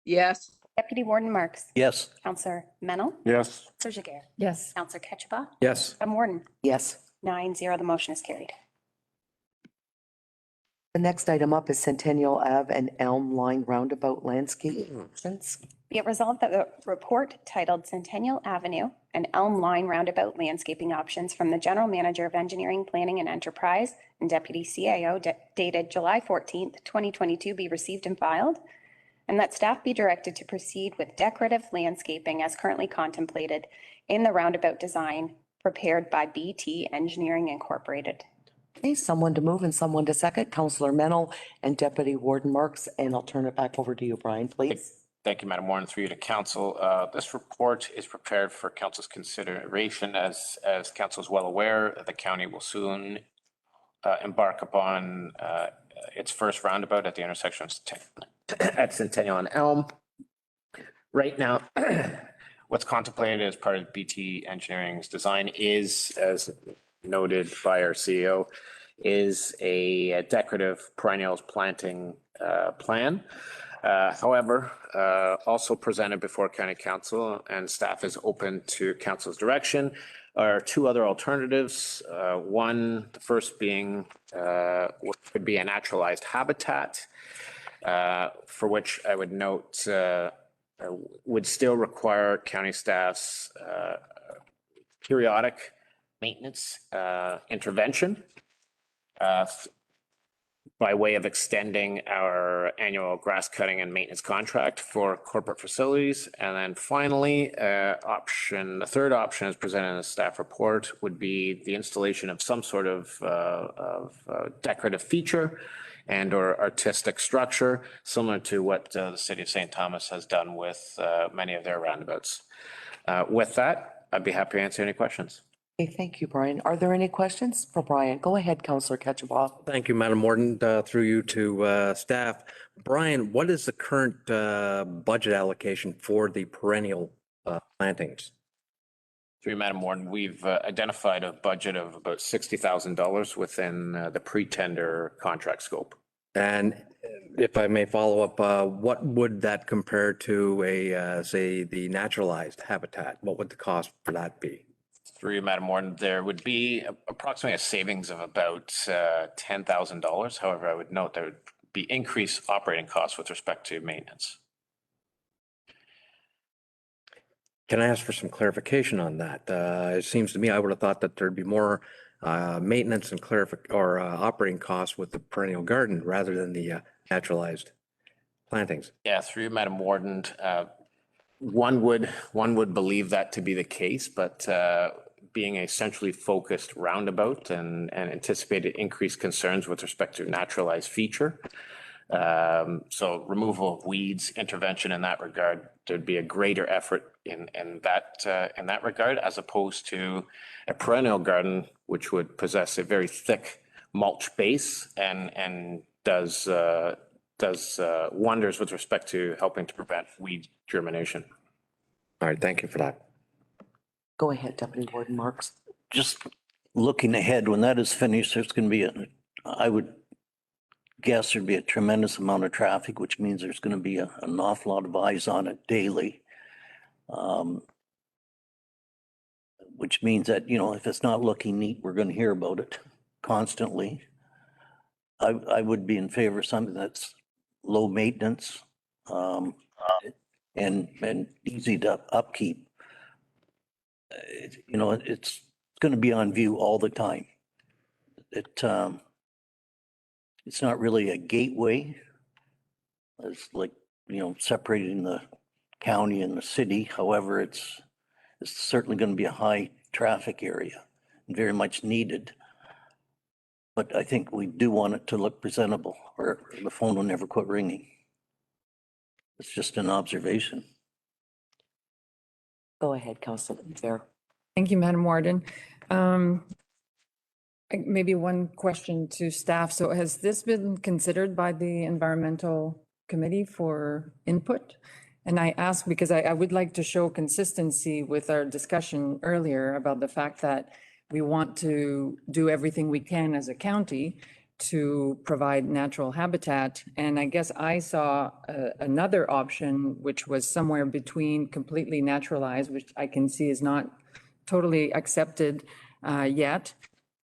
Yes. Deputy Warden Marks. Yes. Councillor Mennel. Yes. Councillor Jiguer. Yes. Councillor Ketchba. Yes. Madam Warden. Yes. 9-0, the motion is carried. The next item up is Centennial Ave and Elm Line Roundabout Landscape Options. Be it resolved that the report titled Centennial Avenue and Elm Line Roundabout Landscaping Options from the General Manager of Engineering, Planning and Enterprise and Deputy CAO dated July 14th, 2022 be received and filed, and that staff be directed to proceed with decorative landscaping as currently contemplated in the roundabout design prepared by BT Engineering Incorporated. Okay, someone to move and someone to second. Councillor Mennel and Deputy Warden Marks, and I'll turn it back over to you, Brian, please. Thank you, Madam Warren, through you to council. This report is prepared for council's consideration. As council is well aware, the county will soon embark upon its first roundabout at the intersection at Centennial and Elm. Right now, what's contemplated as part of BT Engineering's design is, as noted by our CEO, is a decorative perennials planting plan. However, also presented before County Council and staff is open to council's direction are 2 other alternatives. One, the first being what could be a naturalized habitat, for which I would note would still require county staff's periodic maintenance intervention by way of extending our annual grass cutting and maintenance contract for corporate facilities. And then finally, the third option as presented in the staff report would be the installation of some sort of decorative feature and or artistic structure, similar to what the city of St. Thomas has done with many of their roundabouts. With that, I'd be happy to answer any questions. Okay, thank you, Brian. Are there any questions for Brian? Go ahead, Councillor Ketchba. Thank you, Madam Warden. Through you to staff. Brian, what is the current budget allocation for the perennial plantings? Through you, Madam Warden, we've identified a budget of about $60,000 within the pre-tender contract scope. And if I may follow up, what would that compare to say, the naturalized habitat? What would the cost for that be? Through you, Madam Warden, there would be approximately a savings of about $10,000. However, I would note there would be increased operating costs with respect to maintenance. Can I ask for some clarification on that? It seems to me I would have thought that there'd be more maintenance and operating costs with the perennial garden rather than the naturalized plantings. Yeah, through you, Madam Warden, one would believe that to be the case, but being a centrally focused roundabout and anticipated increased concerns with respect to naturalized feature. So removal of weeds, intervention in that regard, there'd be a greater effort in that regard, as opposed to a perennial garden, which would possess a very thick mulch base and does wonders with respect to helping to prevent weed germination. All right, thank you for that. Go ahead, Deputy Warden Marks. Just looking ahead, when that is finished, there's going to be I would guess there'd be a tremendous amount of traffic, which means there's going to be an awful lot of eyes on it daily. Which means that, you know, if it's not looking neat, we're going to hear about it constantly. I would be in favor of something that's low maintenance, and easy to upkeep. You know, it's going to be on view all the time. It's not really a gateway. It's like, you know, separating the county and the city. However, it's certainly going to be a high traffic area and very much needed. But I think we do want it to look presentable, or the phone will never quit ringing. It's just an observation. Go ahead, Councilor Fair. Thank you, Madam Warden. Maybe one question to staff. So has this been considered by the Environmental Committee for input? And I ask because I would like to show consistency with our discussion earlier about the fact that we want to do everything we can as a county to provide natural habitat. And I guess I saw another option, which was somewhere between completely naturalized, which I can see is not totally accepted yet,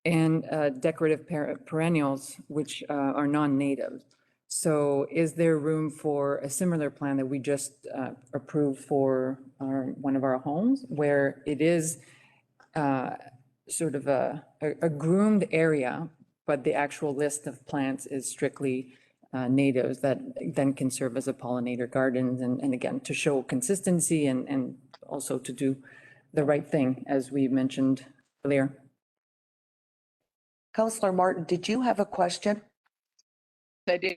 and decorative perennials, which are non-native. So is there room for a similar plan that we just approved for one of our homes, where it is sort of a groomed area, but the actual list of plants is strictly natives that then can serve as a pollinator gardens, and again, to show consistency and also to do the right thing, as we mentioned earlier. Councilor Martin, did you have a question? I did,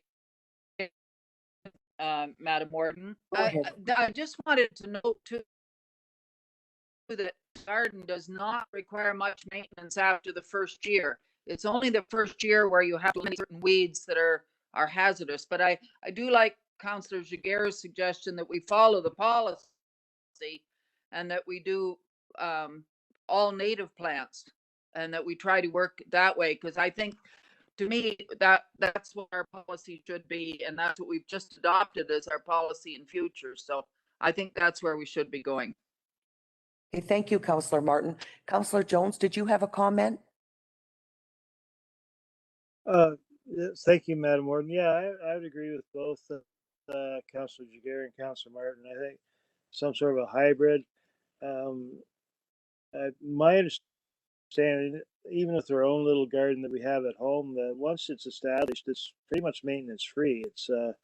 Madam Warden. Go ahead. I just wanted to note too that garden does not require much maintenance after the first year. It's only the first year where you have to eliminate certain weeds that are hazardous. But I do like Councillor Jaguer's suggestion that we follow the policy and that we do all native plants, and that we try to work that way, because I think, to me, that's what our policy should be, and that's what we've just adopted as our policy in future. So I think that's where we should be going. Okay, thank you, Councilor Martin. Councilor Jones, did you have a comment? Yes, thank you, Madam Warden. Yeah, I would agree with both Councilor Jaguer and Councilor Martin. I think some sort of a hybrid. My understanding, even with our own little garden that we have at home, that once it's established, it's pretty much maintenance free. It's the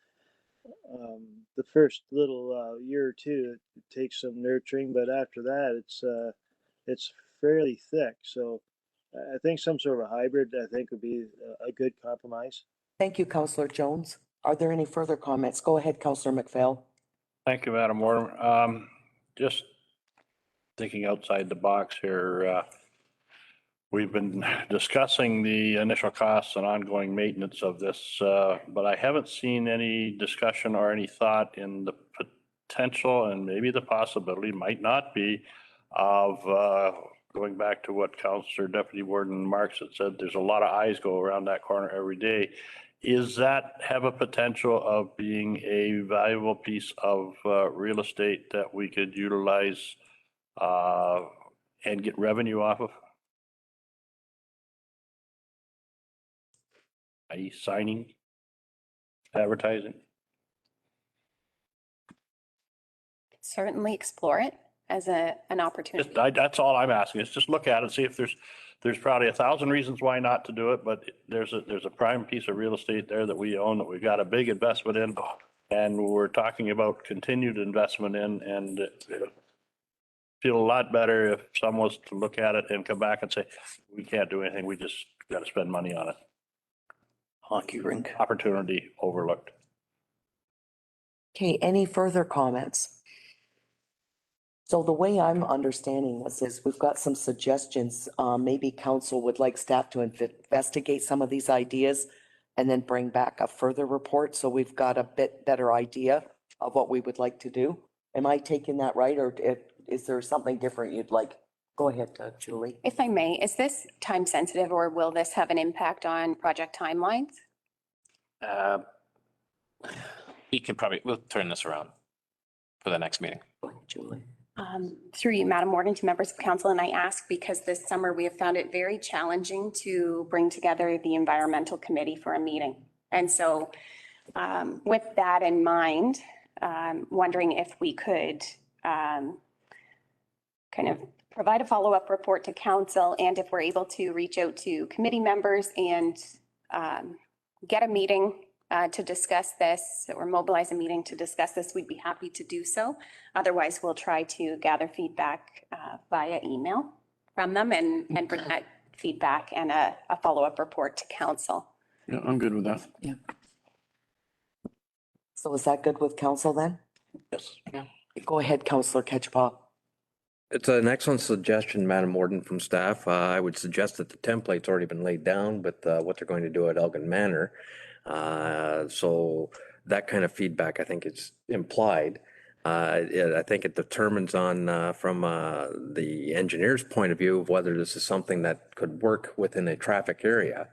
first little year or two, it takes some nurturing, but after that, it's fairly thick. So I think some sort of a hybrid, I think, would be a good compromise. Thank you, Councilor Jones. Are there any further comments? Go ahead, Councilor McPhail. Thank you, Madam Warden. Just thinking outside the box here, we've been discussing the initial costs and ongoing maintenance of this, but I haven't seen any discussion or any thought in the potential, and maybe the possibility might not be, of going back to what Councillor Deputy Warden Marks had said. There's a lot of eyes go around that corner every day. Is that have a potential of being a valuable piece of real estate that we could utilize and get revenue off of? i.e. signing, advertising? Certainly explore it as an opportunity. That's all I'm asking, is just look at it, see if there's probably 1,000 reasons why not to do it, but there's a prime piece of real estate there that we own, that we've got a big investment in, and we're talking about continued investment in, and feel a lot better if someone was to look at it and come back and say, we can't do anything, we just got to spend money on it. Hockey rink. Opportunity overlooked. Okay, any further comments? So the way I'm understanding this is we've got some suggestions. Maybe council would like staff to investigate some of these ideas and then bring back a further report. So we've got a bit better idea of what we would like to do. Am I taking that right? Or is there something different you'd like? Go ahead, Julie. If I may, is this time sensitive or will this have an impact on project timelines? We'll turn this around for the next meeting. Go ahead, Julie. Through you, Madam Warden, to members of council, and I ask because this summer we have found it very challenging to bring together the environmental committee for a meeting. And so with that in mind, wondering if we could kind of provide a follow-up report to council, and if we're able to reach out to committee members and get a meeting to discuss this, or mobilize a meeting to discuss this, we'd be happy to do so. Otherwise, we'll try to gather feedback via email from them and bring that feedback and a follow-up report to council. Yeah, I'm good with that. Yeah. So is that good with council then? Yes. Yeah. Go ahead, Councillor Ketchba. It's an excellent suggestion, Madam Warden, from staff. I would suggest that the template's already been laid down with what they're going to do at Elgin Manor. So that kind of feedback, I think, is implied. I think it determines on from the engineer's point of view of whether this is something that could work within a traffic area.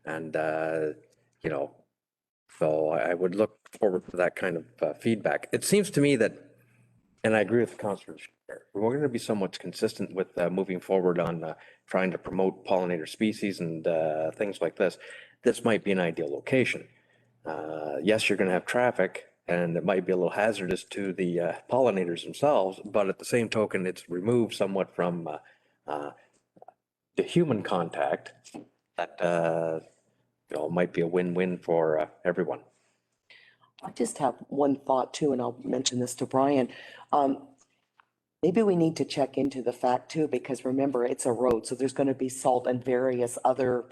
And, you know, so I would look forward to that kind of feedback. It seems to me that, and I agree with Councillor, we're going to be somewhat consistent with moving forward on trying to promote pollinator species and things like this. This might be an ideal location. Yes, you're going to have traffic and it might be a little hazardous to the pollinators themselves, but at the same token, it's removed somewhat from the human contact that you know, might be a win-win for everyone. I just have one thought too, and I'll mention this to Brian. Maybe we need to check into the fact too, because remember, it's a road, so there's going to be salt and various other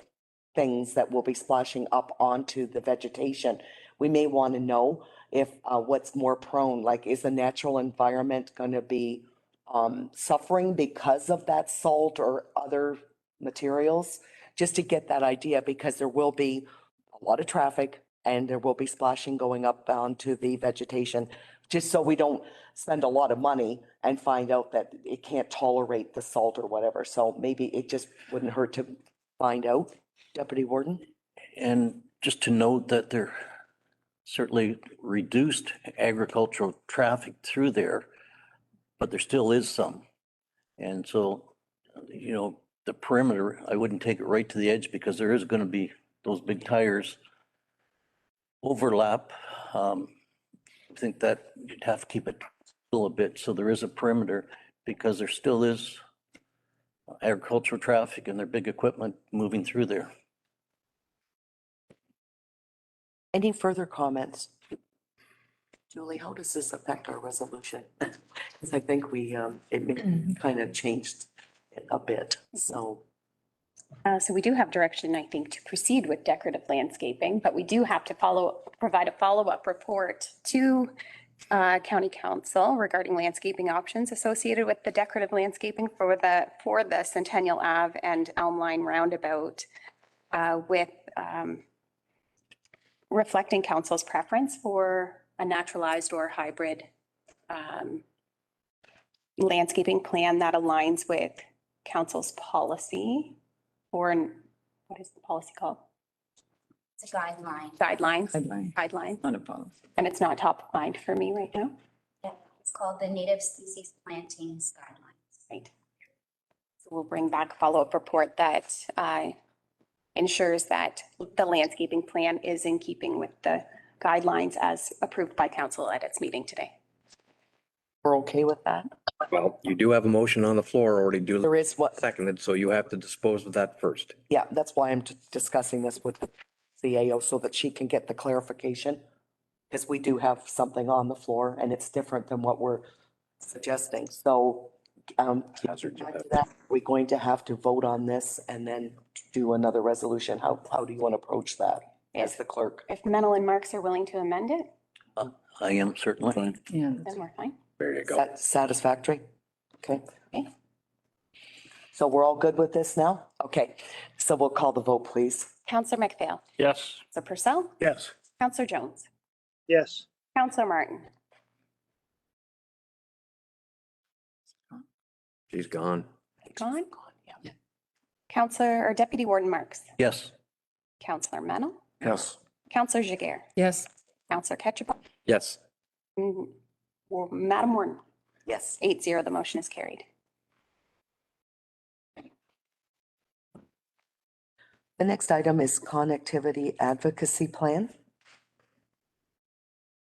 things that will be splashing up onto the vegetation. We may want to know if what's more prone, like is the natural environment going to be suffering because of that salt or other materials? Just to get that idea, because there will be a lot of traffic and there will be splashing going up onto the vegetation, just so we don't spend a lot of money and find out that it can't tolerate the salt or whatever. So maybe it just wouldn't hurt to find out, Deputy Warden. And just to note that there certainly reduced agricultural traffic through there, but there still is some. And so, you know, the perimeter, I wouldn't take it right to the edge because there is going to be those big tires overlap. I think that you'd have to keep it a little bit. So there is a perimeter because there still is agricultural traffic and their big equipment moving through there. Any further comments? Julie, how does this affect our resolution? Because I think we, it kind of changed it a bit, so. So we do have direction, I think, to proceed with decorative landscaping, but we do have to provide a follow-up report to County Council regarding landscaping options associated with the decorative landscaping for the Centennial Ave and Elm Line roundabout, with reflecting council's preference for a naturalized or hybrid landscaping plan that aligns with council's policy, or what is the policy called? It's a guideline. Guidelines. Not a problem. And it's not top of mind for me right now. Yeah, it's called the Native Species Plantings Guidelines. Right. So we'll bring back a follow-up report that ensures that the landscaping plan is in keeping with the guidelines as approved by council at its meeting today. We're okay with that? Well, you do have a motion on the floor already duly There is what, seconded, so you have to dispose of that first. yeah, that's why I'm discussing this with the CAO so that she can get the clarification. Because we do have something on the floor and it's different than what we're suggesting. So back to that, we're going to have to vote on this and then do another resolution. How do you want to approach that as the clerk? If Mennel and Marks are willing to amend it, I am certainly. Yeah. then we're fine. There you Is go. that satisfactory? Okay. Okay. So we're all good with this now? Okay. So we'll call the vote, please. Counselor McPhail. Yes. Counselor Purcell. Yes. Counselor Jones. Yes. Counselor Martin. She's gone. Gone. Counselor or Deputy Warden Marks. Yes. Counselor Mennel. Yes. Counselor Jiguer. Yes. Counselor Ketchaba. Yes. Madam Warden. Yes. 8-0, the motion is carried. The next item is Connectivity Advocacy Plan.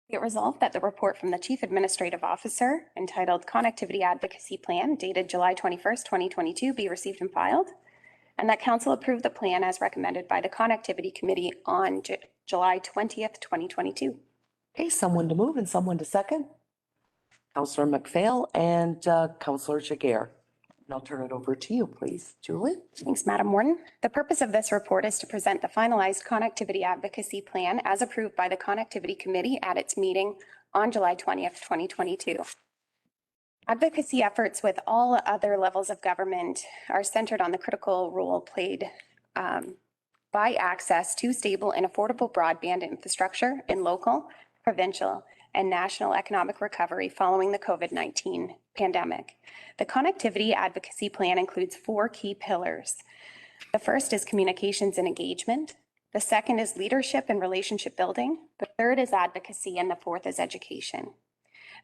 Be it resolved that the report from the Chief Administrative Officer entitled Connectivity Advocacy Plan dated July 21st, 2022 be received and filed, and that Council approve the plan as recommended by the Connectivity Committee on July 20th, 2022. Okay, someone to move and someone to second. Counselor McPhail and Counselor Jiguer. And I'll turn it over to you, please. Julie? Thanks, Madam Warden. The purpose of this report is to present the finalized Connectivity Advocacy Plan as approved by the Connectivity Committee at its meeting on July 20th, 2022. Advocacy efforts with all other levels of government are centered on the critical role played by access to stable and affordable broadband infrastructure in local, provincial, and national economic recovery following the COVID-19 pandemic. The Connectivity Advocacy Plan includes 4 key pillars. The first is communications and engagement. The second is leadership and relationship building. The third is advocacy, and the fourth is education.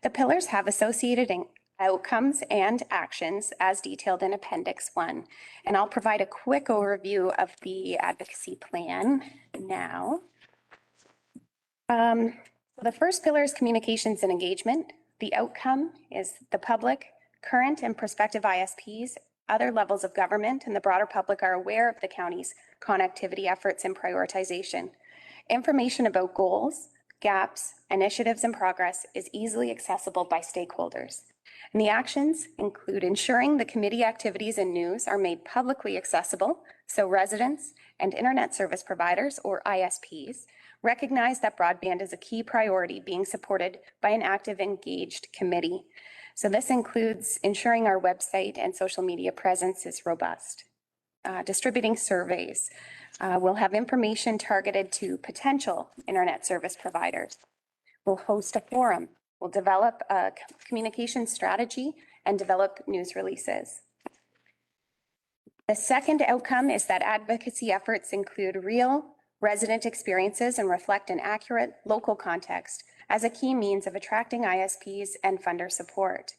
The pillars have associated outcomes and actions as detailed in Appendix 1. And I'll provide a quick overview of the advocacy plan now. The first pillar is communications and engagement. The outcome is the public, current and prospective ISPs, other levels of government, and the broader public are aware of the county's connectivity efforts and prioritization. Information about goals, gaps, initiatives, and progress is easily accessible by stakeholders. And the actions include ensuring the committee activities and news are made publicly accessible, so residents and internet service providers, or ISPs, recognize that broadband is a key priority being supported by an active, engaged committee. So this includes ensuring our website and social media presence is robust. Distributing surveys. We'll have information targeted to potential internet service providers. We'll host a forum. We'll develop a communication strategy and develop news releases. The second outcome is that advocacy efforts include real resident experiences and reflect an accurate local context as a key means of attracting ISPs and funder support.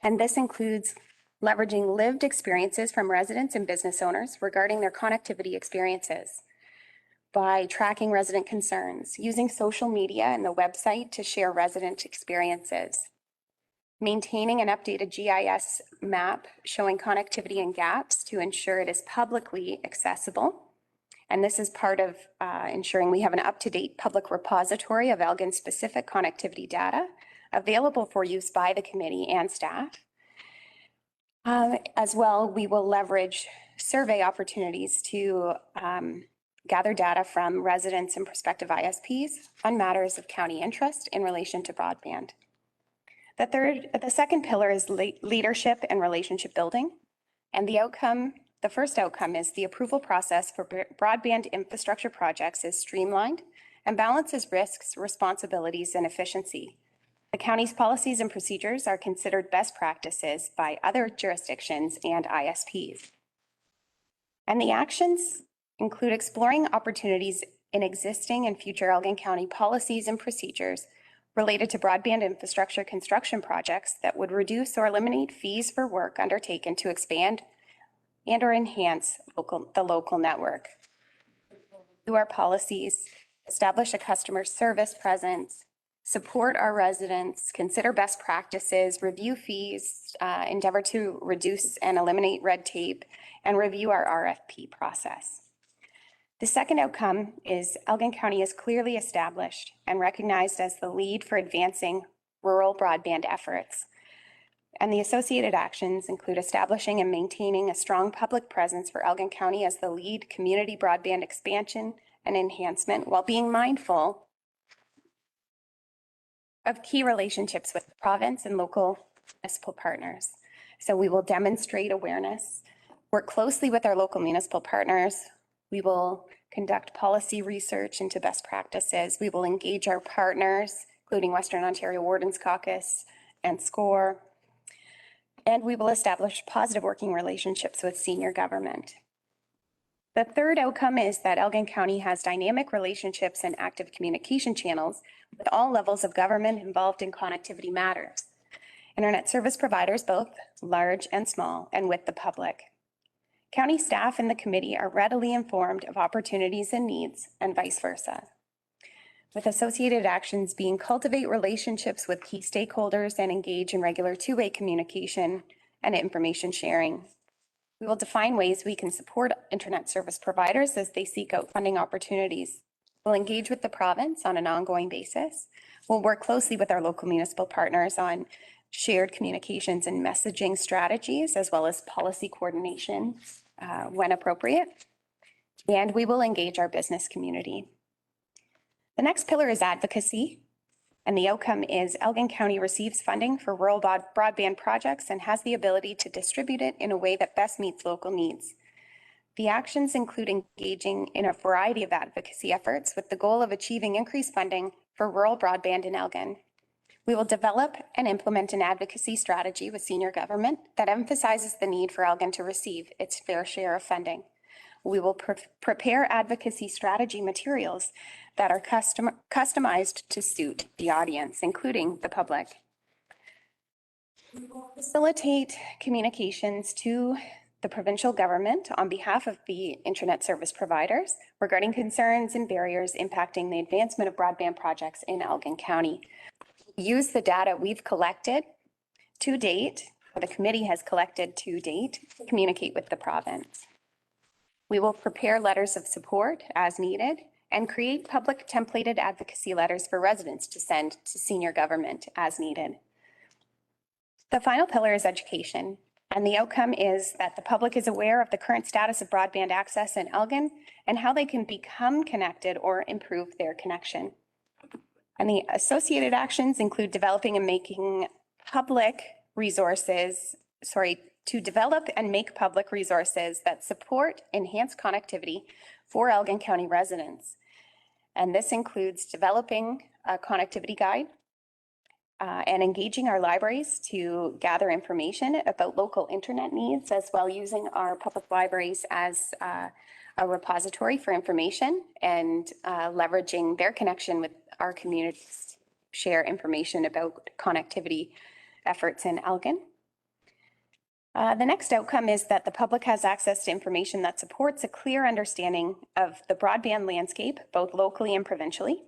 And this includes leveraging lived experiences from residents and business owners regarding their connectivity experiences by tracking resident concerns, using social media and the website to share resident experiences, maintaining an updated GIS map showing connectivity and gaps to ensure it is publicly accessible. And this is part of ensuring we have an up-to-date public repository of Elgin-specific connectivity data available for use by the committee and staff. As well, we will leverage survey opportunities to gather data from residents and prospective ISPs on matters of county interest in relation to broadband. The second pillar is leadership and relationship building. And the first outcome is the approval process for broadband infrastructure projects is streamlined and balances risks, responsibilities, and efficiency. The county's policies and procedures are considered best practices by other jurisdictions and ISPs. And the actions include exploring opportunities in existing and future Elgin County policies and procedures related to broadband infrastructure construction projects that would reduce or eliminate fees for work undertaken to expand and or enhance the local network. Through our policies, establish a customer service presence, support our residents, consider best practices, review fees, endeavor to reduce and eliminate red tape, and review our RFP process. The second outcome is Elgin County is clearly established and recognized as the lead for advancing rural broadband efforts. And the associated actions include establishing and maintaining a strong public presence for Elgin County as the lead community broadband expansion and enhancement, while being mindful of key relationships with the province and local municipal partners. So we will demonstrate awareness, work closely with our local municipal partners. We will conduct policy research into best practices. We will engage our partners, including Western Ontario Wardens Caucus and SCORE. And we will establish positive working relationships with senior government. The third outcome is that Elgin County has dynamic relationships and active communication channels with all levels of government involved in connectivity matters. Internet service providers, both large and small, and with the public. County staff and the committee are readily informed of opportunities and needs, and vice versa. With associated actions being cultivate relationships with key stakeholders and engage in regular two-way communication and information sharing. We will define ways we can support internet service providers as they seek out funding opportunities. We'll engage with the province on an ongoing basis. We'll work closely with our local municipal partners on shared communications and messaging strategies, as well as policy coordination when appropriate. And we will engage our business community. The next pillar is advocacy, and the outcome is Elgin County receives funding for rural broadband projects and has the ability to distribute it in a way that best meets local needs. The actions include engaging in a variety of advocacy efforts with the goal of achieving increased funding for rural broadband in Elgin. We will develop and implement an advocacy strategy with senior government that emphasizes the need for Elgin to receive its fair share of funding. We will prepare advocacy strategy materials that are customized to suit the audience, including the public. We will facilitate communications to the provincial government on behalf of the internet service providers regarding concerns and barriers impacting the advancement of broadband projects in Elgin County. Use the data we've collected to date, or the committee has collected to date, to communicate with the province. We will prepare letters of support as needed and create public templated advocacy letters for residents to send to senior government as needed. The final pillar is education, and the outcome is that the public is aware of the current status of broadband access in Elgin and how they can become connected or improve their connection. And the associated actions include developing and making public resources, to develop and make public resources that support enhanced connectivity for Elgin County residents. And this includes developing a connectivity guide and engaging our libraries to gather information about local internet needs, as well using our public libraries as a repository for information and leveraging their connection with our communities to share information about connectivity efforts in Elgin. The next outcome is that the public has access to information that supports a clear understanding of the broadband landscape, both locally and provincially.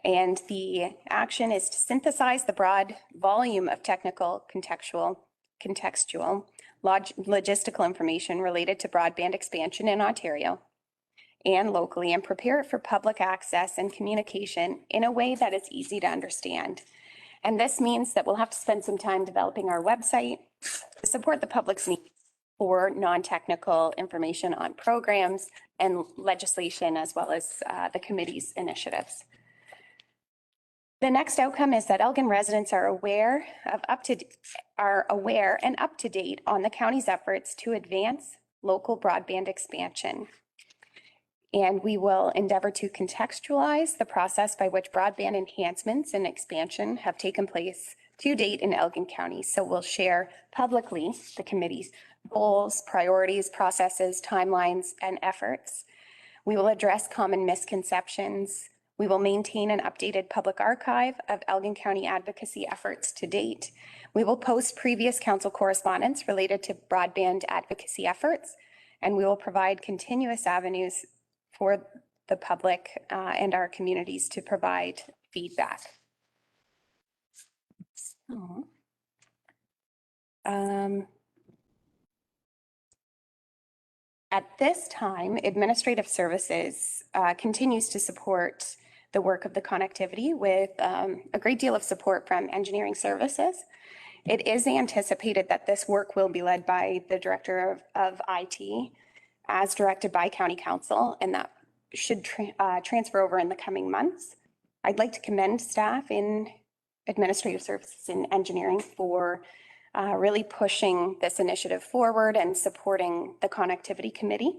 And the action is to synthesize the broad volume of technical, contextual, logistical information related to broadband expansion in Ontario and locally, and prepare it for public access and communication in a way that is easy to understand. And this means that we'll have to spend some time developing our website to support the public's needs for non-technical information on programs and legislation, as well as the committee's initiatives. The next outcome is that Elgin residents are aware and up to date on the county's efforts to advance local broadband expansion. And we will endeavor to contextualize the process by which broadband enhancements and expansion have taken place to date in Elgin County. So we'll share publicly the committee's goals, priorities, processes, timelines, and efforts. We will address common misconceptions. We will maintain an updated public archive of Elgin County advocacy efforts to date. We will post previous council correspondence related to broadband advocacy efforts, and we will provide continuous avenues for the public and our communities to provide feedback. So, at this time, Administrative Services continues to support the work of the connectivity with a great deal of support from Engineering Services. It is anticipated that this work will be led by the Director of IT as directed by County Council, and that should transfer over in the coming months. I'd like to commend staff in administrative services and engineering for really pushing this initiative forward and supporting the connectivity committee.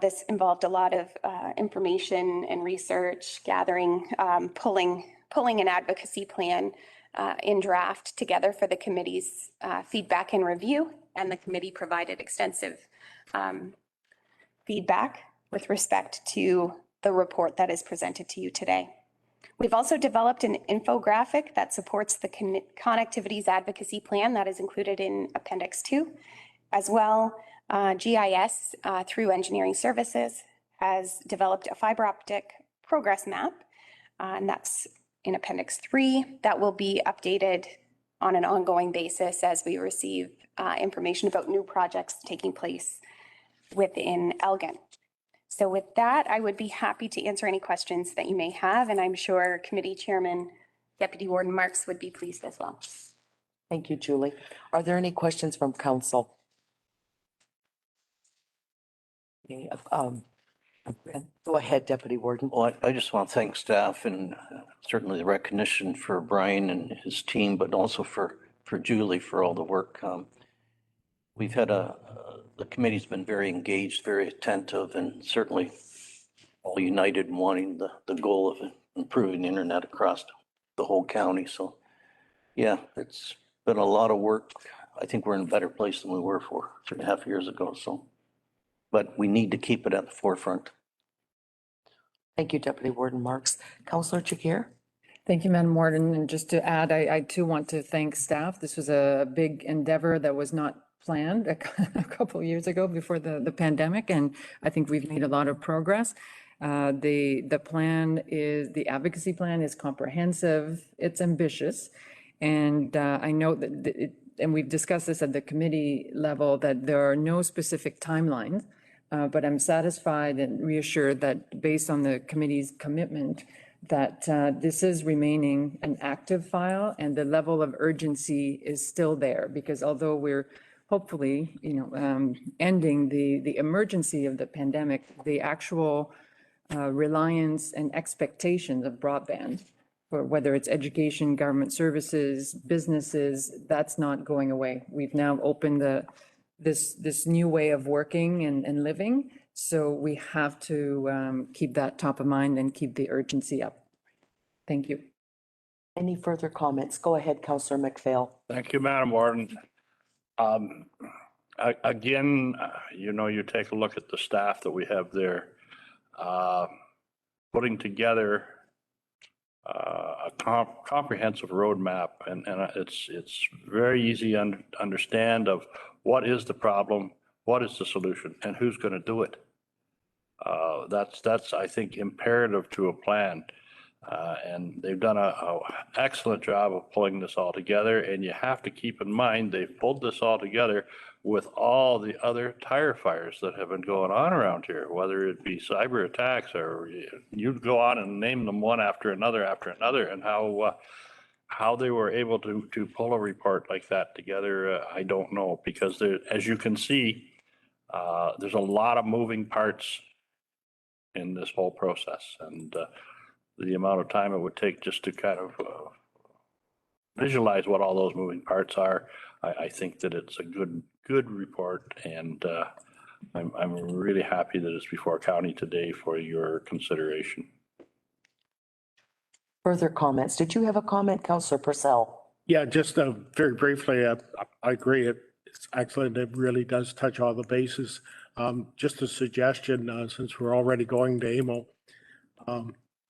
This involved a lot of information and research gathering, pulling an advocacy plan in draft together for the committee's feedback and review, and the committee provided extensive feedback with respect to the report that is presented to you today. We've also developed an infographic that supports the connectivity's advocacy plan that is included in Appendix 2. As well, GIS through engineering services has developed a fiber optic progress map, and that's in Appendix 3 that will be updated on an ongoing basis as we receive information about new projects taking place within Elgin. So with that, I would be happy to answer any questions that you may have, and I'm sure Committee Chairman Deputy Warden Marks would be pleased as well. Thank you, Julie. Are there any questions from council? Okay, go ahead, Deputy Warden. Well, I just want to thank staff and certainly the recognition for Brian and his team, but also for Julie for all the work. We've had the committee's been very engaged, very attentive, and certainly all united in wanting the goal of improving the internet across the whole county. So yeah, it's been a lot of work. I think we're in a better place than we were 3.5 years ago. So, but we need to keep it at the forefront. Thank you, Deputy Warden Marks. Councillor Chakir? Thank you, Madam Warden. And just to add, I too want to thank staff. This was a big endeavor that was not planned a couple of years ago before the pandemic, and I think we've made a lot of progress. The plan is, the advocacy plan is comprehensive, it's ambitious, and I know that and we've discussed this at the committee level, that there are no specific timelines, but I'm satisfied and reassured that based on the committee's commitment, that this is remaining an active file, and the level of urgency is still there, because although we're hopefully, ending the emergency of the pandemic, the actual reliance and expectations of broadband, for whether it's education, government services, businesses, that's not going away. We've now opened this new way of working and living, so we have to keep that top of mind and keep the urgency up. Thank you. Any further comments? Go ahead, Councillor McPhail. Thank you, Madam Warden. Again, you take a look at the staff that we have there, putting together a comprehensive roadmap, and it's very easy to understand of what is the problem, what is the solution, and who's going to do it. That's I think imperative to a plan. And they've done an excellent job of pulling this all together. And you have to keep in mind, they've pulled this all together with all the other tire fires that have been going on around here, whether it be cyber attacks or you go on and name them one after another, and how they were able to pull a report like that together, I don't know, because there, as you can see, there's a lot of moving parts in this whole process, and the amount of time it would take just to kind of visualize what all those moving parts are, I think that it's a good report, and I'm really happy that it's before county today for your consideration. Further comments? Did you have a comment, Councillor Purcell? Yeah, just very briefly, I agree. It's excellent. It really does touch all the bases. Just a suggestion, since we're already going to AMO,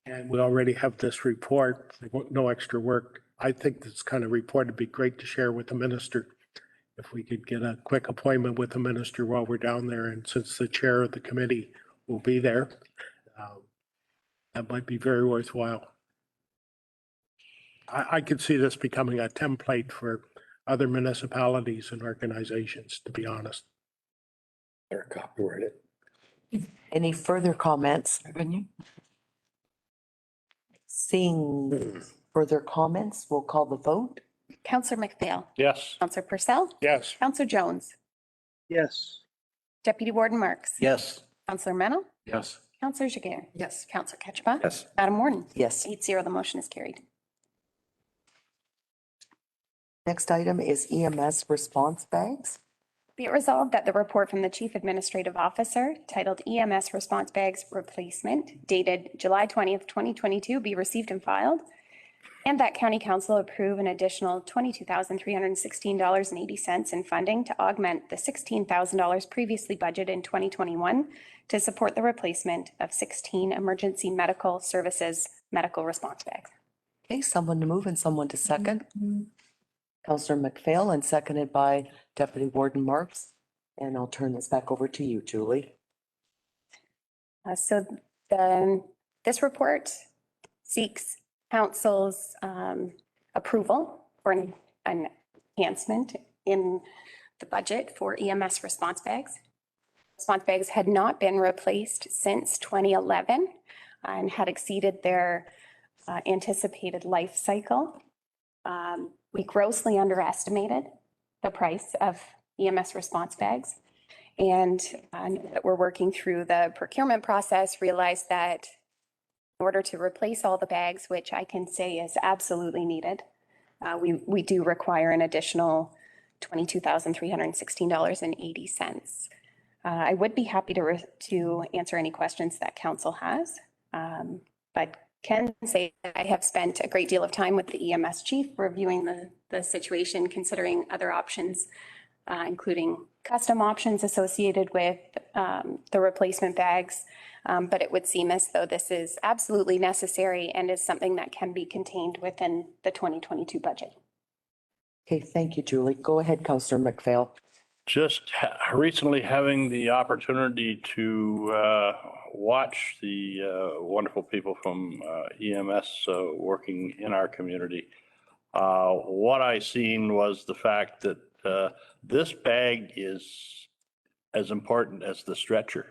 and we already have this report, no extra work. I think this kind of report would be great to share with the minister. If we could get a quick appointment with the minister while we're down there, and since the chair of the committee will be there, that might be very worthwhile. I could see this becoming a template for other municipalities and organizations, to be honest. Better copyright it. Any further comments? Seeing further comments, we'll call the vote. Counselor McPhail. Yes. Counselor Purcell. Yes. Counselor Jones. Yes. Deputy Warden Marks. Yes. Counselor Mennel. Yes. Counselor Jiguer. Yes. Counselor Ketchba. Yes. Madam Warden. Yes. 8-0, the motion is carried. Next item is EMS response bags. Be it resolved that the report from the Chief Administrative Officer titled EMS Response Bags Replacement dated July 20th, 2022 be received and filed, and that County Council approve an additional $22,316.80 in funding to augment the $16,000 previously budgeted in 2021 to support the replacement of 16 emergency medical services medical response bags. Okay, someone to move and someone to second. Counselor McPhail and seconded by Deputy Warden Marks. And I'll turn this back over to you, Julie. This report seeks council's approval for an enhancement in the budget for EMS response bags. Response bags had not been replaced since 2011 and had exceeded their anticipated life cycle. We grossly underestimated the price of EMS response bags. And that we're working through the procurement process, realized that in order to replace all the bags, which I can say is absolutely needed, we do require an additional $22,316.80. I would be happy to answer any questions that council has, but can say I have spent a great deal of time with the EMS chief reviewing the situation, considering other options, including custom options associated with the replacement bags. But it would seem as though this is absolutely necessary and is something that can be contained within the 2022 budget. Okay, thank you, Julie. Go ahead, Counselor McPhail. Just recently having the opportunity to watch the wonderful people from EMS working in our community. What I seen was the fact that this bag is as important as the stretcher,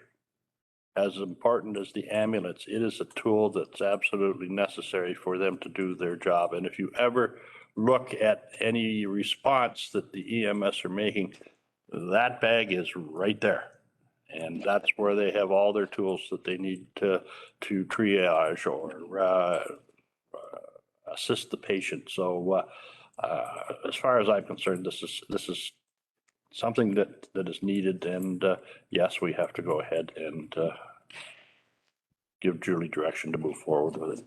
as important as the ambulance. It is a tool that's absolutely necessary for them to do their job. And if you ever look at any response that the EMS are making, that bag is right there. And that's where they have all their tools that they need to triage or assist the patient. So as far as I'm concerned, this is something that is needed. And yes, we have to go ahead and give Julie direction to move forward with it.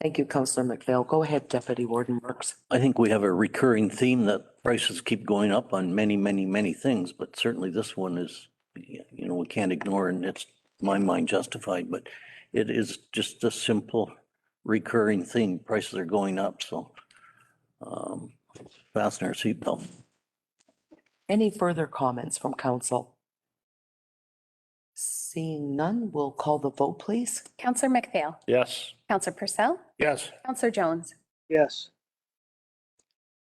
Thank you, Counselor McPhail. Go ahead, Deputy Warden Marks. I think we have a recurring theme that prices keep going up on many, many, many things, but certainly this one is, you know, we can't ignore, and it's, in my mind, justified, but it is just a simple recurring theme. Prices are going up, so fasten our seatbelt. Any further comments from council? Seeing none, we'll call the vote, please. Counselor McPhail. Yes. Counselor Purcell. Yes. Counselor Jones. Yes.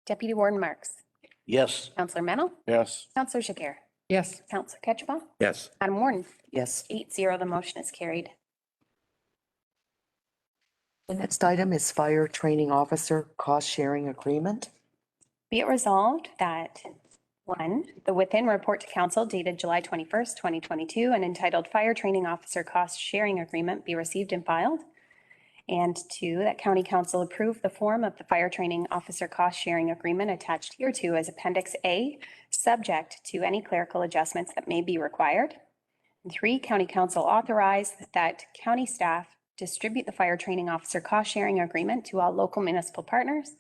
Deputy Warden Marks. Yes. Counselor Mennel. Yes. Counselor Jiguer. Yes. Counselor Ketchba. Yes. Madam Warden. Yes. 8-0, the motion is carried. The next item is Fire Training Officer Cost Sharing Agreement. Be it resolved that 1, the within report to council dated July 21st, 2022, and entitled Fire Training Officer Cost Sharing Agreement be received and filed. And 2, that County Council approve the form of the Fire Training Officer Cost Sharing Agreement attached hereto as Appendix A, subject to any clerical adjustments that may be required. And 3, County Council authorize that county staff distribute the Fire Training Officer Cost Sharing Agreement to all local municipal partners.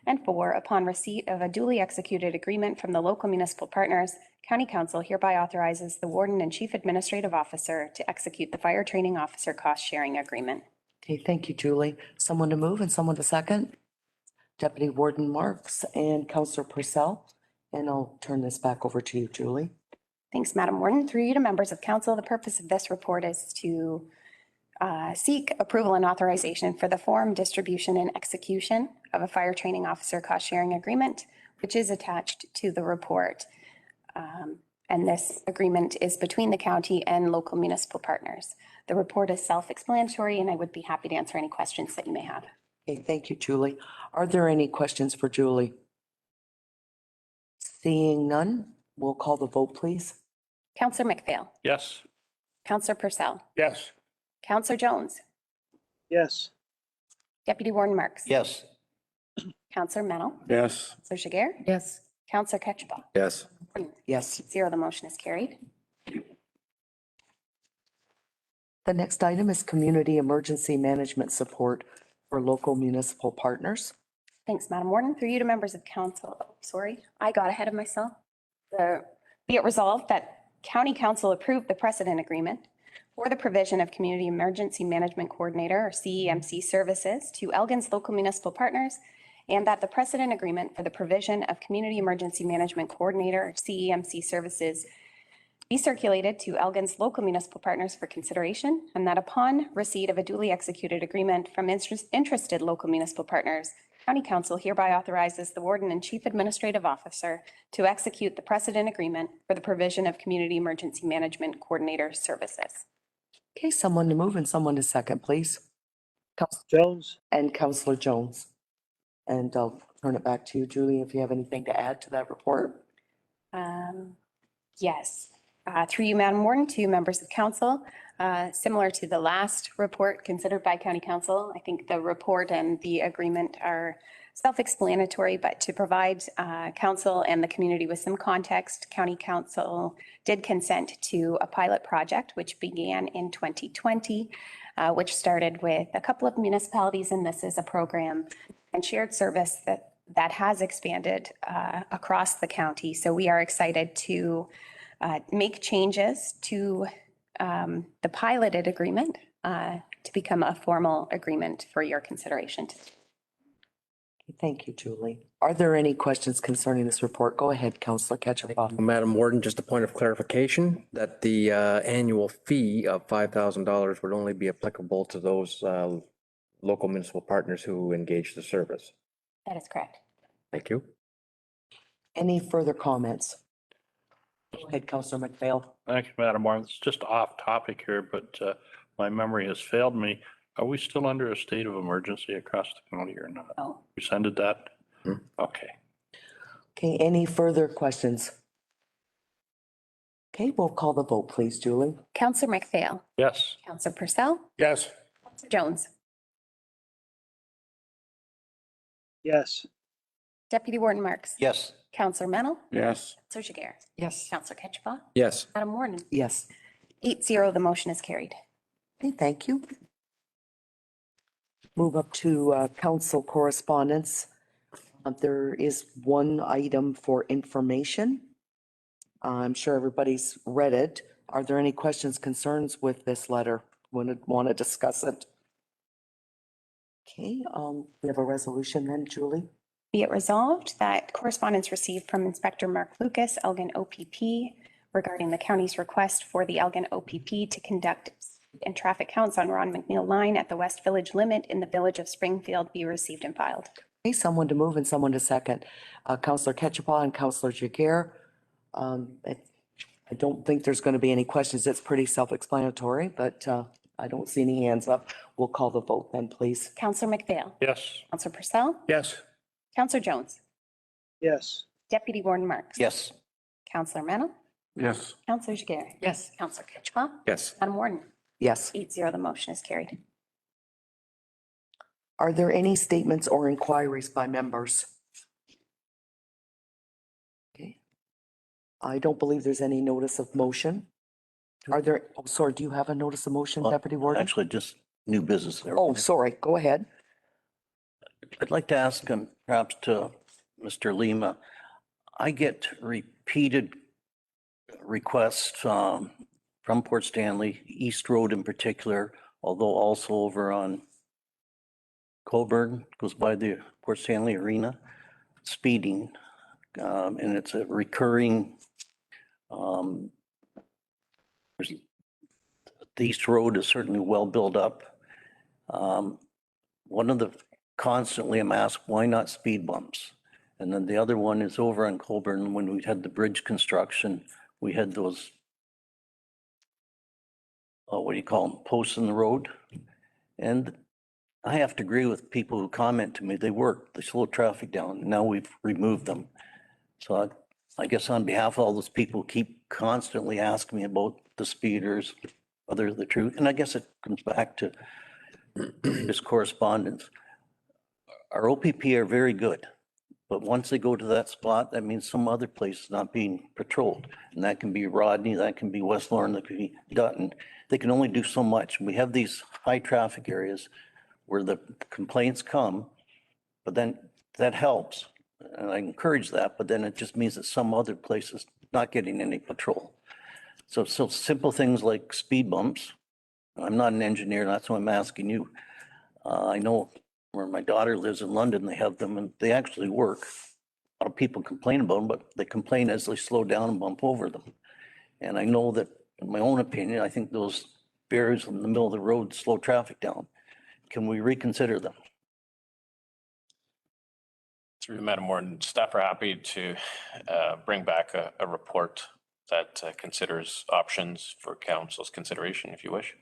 And 4, upon receipt of a duly executed agreement from the local municipal partners, County Council hereby authorizes the Warden and Chief Administrative Officer to execute the Fire Training Officer Cost Sharing Agreement. Okay, thank you, Julie. Someone to move and someone to second. Deputy Warden Marks and Counselor Purcell. And I'll turn this back over to you, Julie. Thanks, Madam Warden. Through you to members of council, the purpose of this report is to seek approval and authorization for the form, distribution, and execution of a Fire Training Officer Cost Sharing Agreement, which is attached to the report. And this agreement is between the county and local municipal partners. The report is self-explanatory, and I would be happy to answer any questions that you may have. Okay, thank you, Julie. Are there any questions for Julie? Seeing none, we'll call the vote, please. Counselor McPhail. Yes. Counselor Purcell. Yes. Counselor Jones. yes, Deputy Warden Marks. Yes. Counselor Mennel. Yes. Counselor Jiguer. Yes. Counselor Ketchba. Yes. Yes. 0, the motion is carried. The next item is community emergency management support for local municipal partners. Thanks, Madam Warden. Through you to members of council. Oh, sorry, I got ahead of myself. Be it resolved that County Council approve the precedent agreement for the provision of Community Emergency Management Coordinator or CEMC services to Elgin's local municipal partners, and that the precedent agreement for the provision of Community Emergency Management Coordinator or CEMC services be circulated to Elgin's local municipal partners for consideration, and that upon receipt of a duly executed agreement from interested local municipal partners, County Council hereby authorizes the Warden and Chief Administrative Officer to execute the precedent agreement for the provision of Community Emergency Management Coordinator services. Okay, someone to move and someone to second, please. Jones, And Counselor Jones. And I'll turn it back to you, Julie, if you have anything to add to that report. Yes. Through you, Madam Warden, to members of council, similar to the last report considered by County Council, I think the report and the agreement are self-explanatory, but to provide council and the community with some context, County Council did consent to a pilot project which began in 2020, which started with a couple of municipalities, and this is a program and shared service that has expanded across the county. So we are excited to make changes to the piloted agreement to become a formal agreement for your consideration. Thank you, Julie. Are there any questions concerning this report? Go ahead, Counselor Ketchba. Madam Warden, just a point of clarification that the annual fee of $5,000 would only be applicable to those local municipal partners who engage the service. That is correct. Thank you. Any further comments? Go ahead, Counselor McPhail. Thank you, Madam Warren. It's just off topic here, but my memory has failed me. Are we still under a state of emergency across the county or not? No. Rescinded that? Okay. Okay, any further questions? Okay, we'll call the vote, please, Julie. Counselor McPhail. Yes. Counselor Purcell. Yes. Counselor Jones. yes, Deputy Warden Marks. Yes. Counselor Mennel. Yes. Counselor Jiguer. Yes. Counselor Ketchba. Yes. Madam Warden. Yes. 8-0, the motion is carried. Okay, thank you. Move up to council correspondence. There is one item for information. I'm sure everybody's read it. Are there any questions, concerns with this letter? Want to discuss it? Okay, we have a resolution then, Julie. Be it resolved that correspondence received from Inspector Mark Lucas, Elgin OPP, regarding the county's request for the Elgin OPP to conduct and traffic counts on Ron McNeil Line at the West Village limit in the village of Springfield be received and filed. Okay, someone to move and someone to second. Counselor Ketchba and Counselor Jiguer. I don't think there's going to be any questions. It's pretty self-explanatory, but I don't see any hands up. We'll call the vote then, please. Counselor McPhail. Yes. Counselor Purcell. Yes. Counselor Jones. yes, Deputy Warden Marks. Yes. Counselor Mennel. Yes. Counselor Jiguer. Yes. Counselor Ketchba. Yes. Madam Warden. Yes. 8-0, the motion is carried. Are there any statements or inquiries by members? Okay. I don't believe there's any notice of motion. Are there, oh, sorry, do you have a notice of motion, Deputy Warden? Actually, just new business there. Oh, sorry, go ahead. I'd like to ask perhaps to Mr. Lima. I get repeated requests from Port Stanley, East Road in particular, although also over on Coburn, goes by the Port Stanley Arena, speeding. And it's a recurring, the East Road is certainly well built up. One of the constantly I'm asked, why not speed bumps? And then the other one is over on Coburn, when we had the bridge construction, we had those, what do you call them, posts in the road. And I have to agree with people who comment to me, they work, they slow traffic down. Now we've removed them. So I guess on behalf of all those people who keep constantly asking me about the speeders, whether the truth, and I guess it comes back to this correspondence. Our OPP are very good, but once they go to that spot, that means some other place is not being patrolled. And that can be Rodney, that can be West Lauren, that can be Dutton. They can only do so much. We have these high traffic areas where the complaints come, but then that helps. And I encourage that, but then it just means that some other place is not getting any patrol. So simple things like speed bumps. I'm not an engineer, that's why I'm asking you. I know where my daughter lives in London, they have them and they actually work. A lot of people complain about them, but they complain as they slow down and bump over them. And I know that, in my own opinion, I think those barriers in the middle of the road slow traffic down. Can we reconsider them? Through Madam Warden, staff are happy to bring back a report that considers options for council's consideration, if you wish.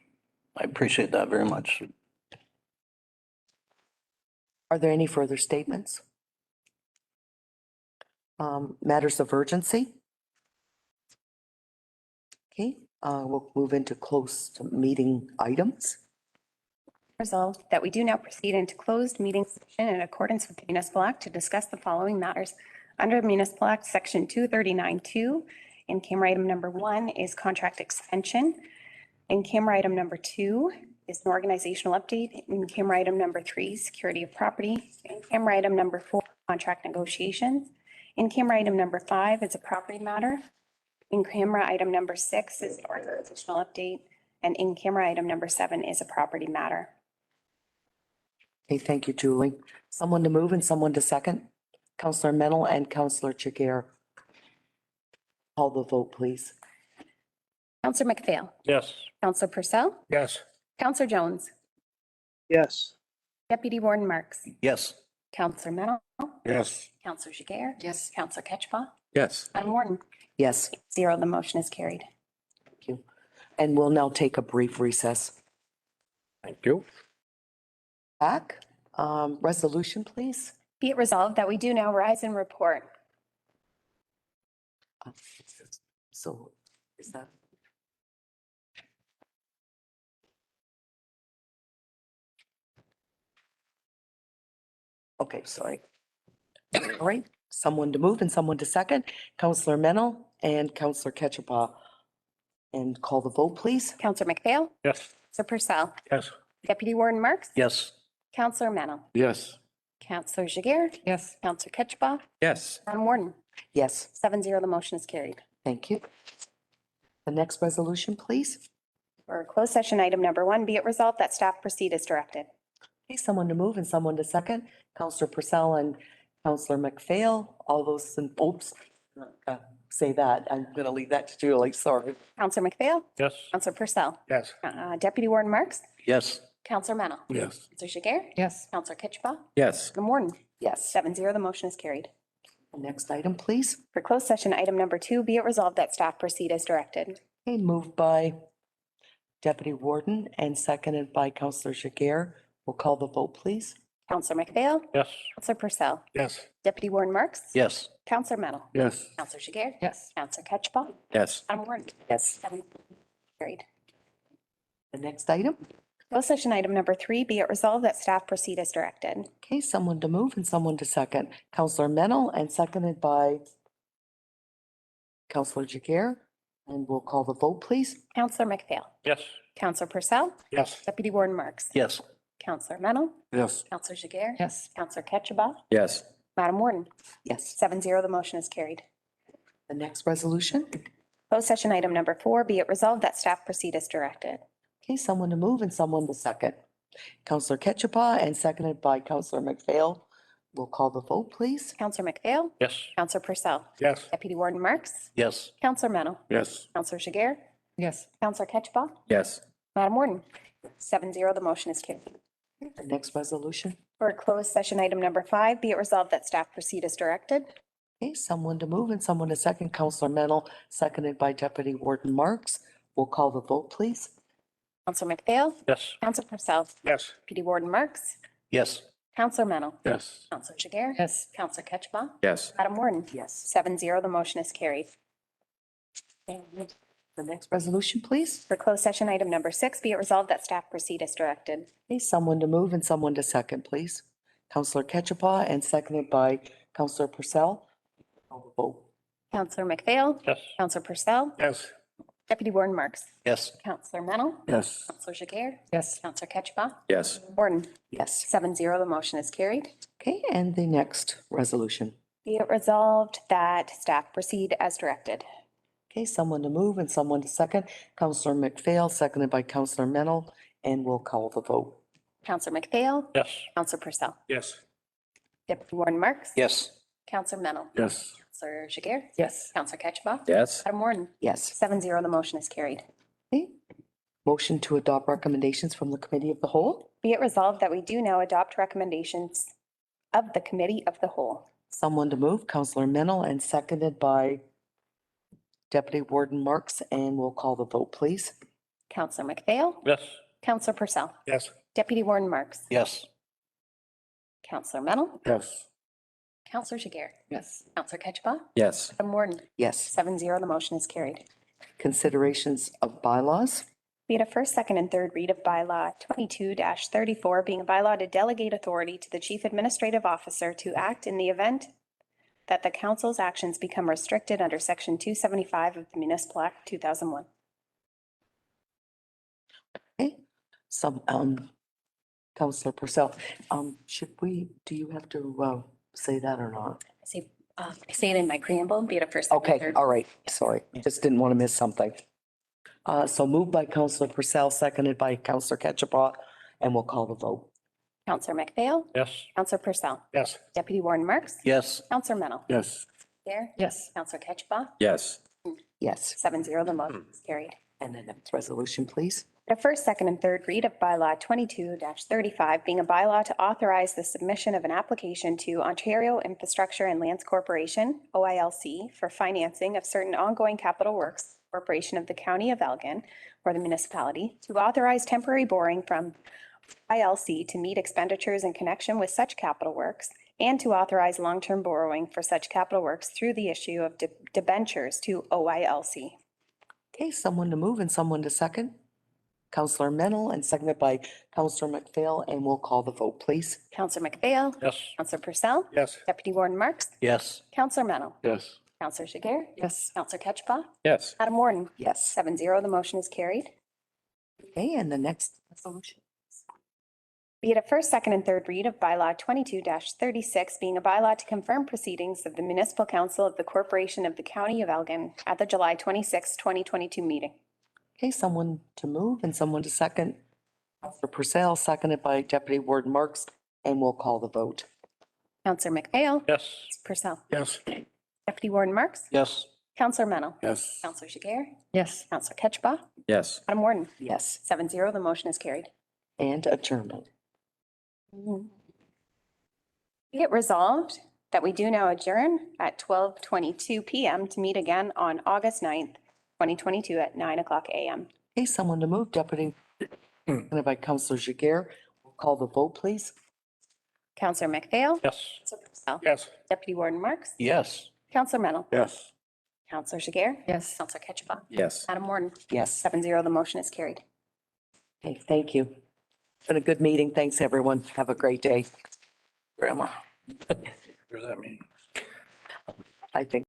I appreciate that very much. Are there any further statements? Matters of urgency? Okay, we'll move into closed meeting items. Resolved that we do now proceed into closed meeting session in accordance with the Municipal Act to discuss the following matters. Under Municipal Act, Section 239(2), in camera item number 1 is contract extension. In camera item number 2 is an organizational update. In camera item number 3, security of property. In camera item number 4, contract negotiations. In camera item number 5 is a property matter. In camera item number 6 is an organizational update. And in camera item number 7 is a property matter. Okay, thank you, Julie. Someone to move and someone to second. Councillor Mennel and Councillor Jiguer. Call the vote, please. Councillor McPhail. Yes. Councillor Purcell. Yes. Councillor Jones. Yes. Deputy Warden Marks. Yes. Councillor Mennel. Yes. Councillor Jiguer. Yes. Councillor Ketchba. Yes. Madam Warden. Yes, 0, the motion is carried. thank you. And we'll now take a brief recess. Thank you. Back, resolution, please. Be it resolved that we do now rise and report. So is that? Okay, sorry. All right, someone to move and someone to second. Councillor Mennel and Councillor Ketchba. And call the vote, please. Councillor McPhail. Yes. Councillor Purcell. Yes. Deputy Warden Marks. Yes. Councillor Mennel. Yes. Councillor Jiguer. Yes. Councillor Ketchba. Yes. Madam Warden. Yes, 7-0, the motion is carried. thank you. The next resolution, please. For closed session item number 1, be it resolved that staff proceed as directed. Okay, someone to move and someone to second. Councillor Purcell and Councillor McPhail, all those, and oops, say that. I'm going to leave that to Julie, sorry. Councillor McPhail. Yes. Councillor Purcell. Yes. Deputy Warden Marks. Yes. Councillor Mennel. Yes. Councillor Jiguer. Yes. Councillor Ketchba. Yes. Madam Warden. Yes. 7-0, the motion is carried. The next item, please. For closed session item number 2, be it resolved that staff proceed as directed. Okay, moved by Deputy Warden and seconded by Councillor Jiguer. We'll call the vote, please. Councillor McPhail. Yes. Councillor Purcell. Yes. Deputy Warden Marks. Yes. Councillor Mennel. Yes. Councillor Jiguer. Yes. Councillor Ketchba. Yes. Madam Warden. Yes. 7 carried. The next item. Closed session item number 3, be it resolved that staff proceed as directed. Okay, someone to move and someone to second. Councillor Mennel and seconded by Councillor Jiguer. And we'll call the vote, please. Councillor McPhail. Yes. Councillor Purcell. Yes. Deputy Warden Marks. Yes. Councillor Mennel. Yes. Councillor Jiguer. Yes. Councillor Ketchba. Yes. Madam Warden. Yes. 7-0, the motion is carried. The next resolution. Closed session item number 4, be it resolved that staff proceed as directed. Okay, someone to move and someone to second. Councillor Ketchba and seconded by Councillor McPhail. We'll call the vote, please. Councillor McPhail. Yes. Councillor Purcell. Yes. Deputy Warden Marks. Yes. Councillor Mennel. Yes. Councillor Jiguer. Yes. Councillor Ketchba. Yes. Madam Warden. 7-0, the motion is carried. The next resolution. For closed session item number 5, be it resolved that staff proceed as directed. Okay, someone to move and someone to second. Councillor Mennel, seconded by Deputy Warden Marks. We'll call the vote, please. Councillor McPhail. Yes. Councillor Purcell. Yes. Deputy Warden Marks. Yes. Counselor Mennel. Yes. Counselor Jiguer. Yes. Counselor Ketchba. Yes. Madam Warden. Yes. 7-0, the motion is carried. And the next resolution, please. For closed session item number 6, be it resolved that staff proceed as directed. Okay, someone to move and someone to second, please. Counselor Ketchba and seconded by Counselor Purcell. Vote. Counselor McPhail. Yes. Counselor Purcell. Yes. Deputy Warden Marks. Yes. Counselor Mennel. Yes. Counselor Jiguer. Yes. Counselor Ketchba. Yes. Warden. Yes. 7-0, the motion is carried. Okay, and the next resolution. Be it resolved that staff proceed as directed. Okay, someone to move and someone to second. Counselor McPhail, seconded by Counselor Mennel, and we'll call the vote. Counselor McPhail. Yes. Counselor Purcell. Yes. Deputy Warden Marks. Yes. Counselor Mennel. Yes. Counselor Jiguer. Yes. Counselor Ketchba. Yes. Madam Warden. Yes. 7-0, the motion is carried. Okay. Motion to adopt recommendations from the Committee of the Whole. Be it resolved that we do now adopt recommendations of the Committee of the Whole. Someone to move, Counselor Mennel, and seconded by Deputy Warden Marks, and we'll call the vote, please. Counselor McPhail. Yes. Counselor Purcell. Yes. Deputy Warden Marks. Yes. Counselor Mennel. Yes. Counselor Jiguer. Yes. Counselor Ketchba. Yes. Madam Warden. Yes. 7-0, the motion is carried. Considerations of bylaws. Be it a first, second, and third read of bylaw 22-34, being a bylaw to delegate authority to the Chief Administrative Officer to act in the event that the council's actions become restricted under Section 275 of the Municipal Act 2001. Okay, some, Counselor Purcell, should we, do you have to, say that or not? I say it in my preamble, be it a first, second, and Okay, third. all right, sorry, just didn't want to miss something. So moved by Counselor Purcell, seconded by Counselor Ketchba, and we'll call the vote. Counselor McPhail. Yes. Counselor Purcell. Yes. Deputy Warden Marks. Yes. Counselor Mennel. Yes. There. Yes. Counselor Ketchba. Yes. Yes, 7-0, the motion is carried. and the next resolution, please. The first, second, and third read of bylaw 22-35, being a bylaw to authorize the submission of an application to Ontario Infrastructure and Lands Corporation, OILC, for financing of certain ongoing capital works, Corporation of the County of Elgin, or the municipality, to authorize temporary borrowing from OILC to meet expenditures in connection with such capital works, and to authorize long-term borrowing for such capital works through the issue of debentures to OILC. Okay, someone to move and someone to second. Counselor Mennel and seconded by Counselor McPhail, and we'll call the vote, please. Counselor McPhail. Yes. Counselor Purcell. Yes. Deputy Warden Marks. Yes. Counselor Mennel. Yes. Counselor Jiguer. Yes. Counselor Ketchba. Yes. Madam Warden. Yes. 7-0, the motion is carried. Okay, and the next resolution. Be it a first, second, and third read of bylaw 22-36, being a bylaw to confirm proceedings of the Municipal Council of the Corporation of the County of Elgin at the July 26, 2022 meeting. Okay, someone to move and someone to second. Counselor Purcell, seconded by Deputy Warden Marks, and we'll call the vote. Counselor McPhail. Yes. Purcell. Yes. Deputy Warden Marks. Yes. Counselor Mennel. Yes. Counselor Jiguer. Yes. Counselor Ketchba. Yes. Madam Warden. Yes, 7-0, the motion is carried. and adjournment. Be it resolved that we do now adjourn at 12:22 PM to meet again on August 9th, 2022 at 9:00 AM. Okay, someone to move, Deputy, seconded by Counselor Jiguer. We'll call the vote, please. Counselor McPhail. Yes. Counselor Purcell. Yes. Deputy Warden Marks. Yes. Counselor Mennel. Yes. Counselor Jiguer. Yes. Counselor Ketchba. Yes. Madam Warden. Yes, 7-0, the motion is carried. okay, thank you. Been a good meeting. Thanks, everyone. Have a great day. Grandma, What does that mean? I think.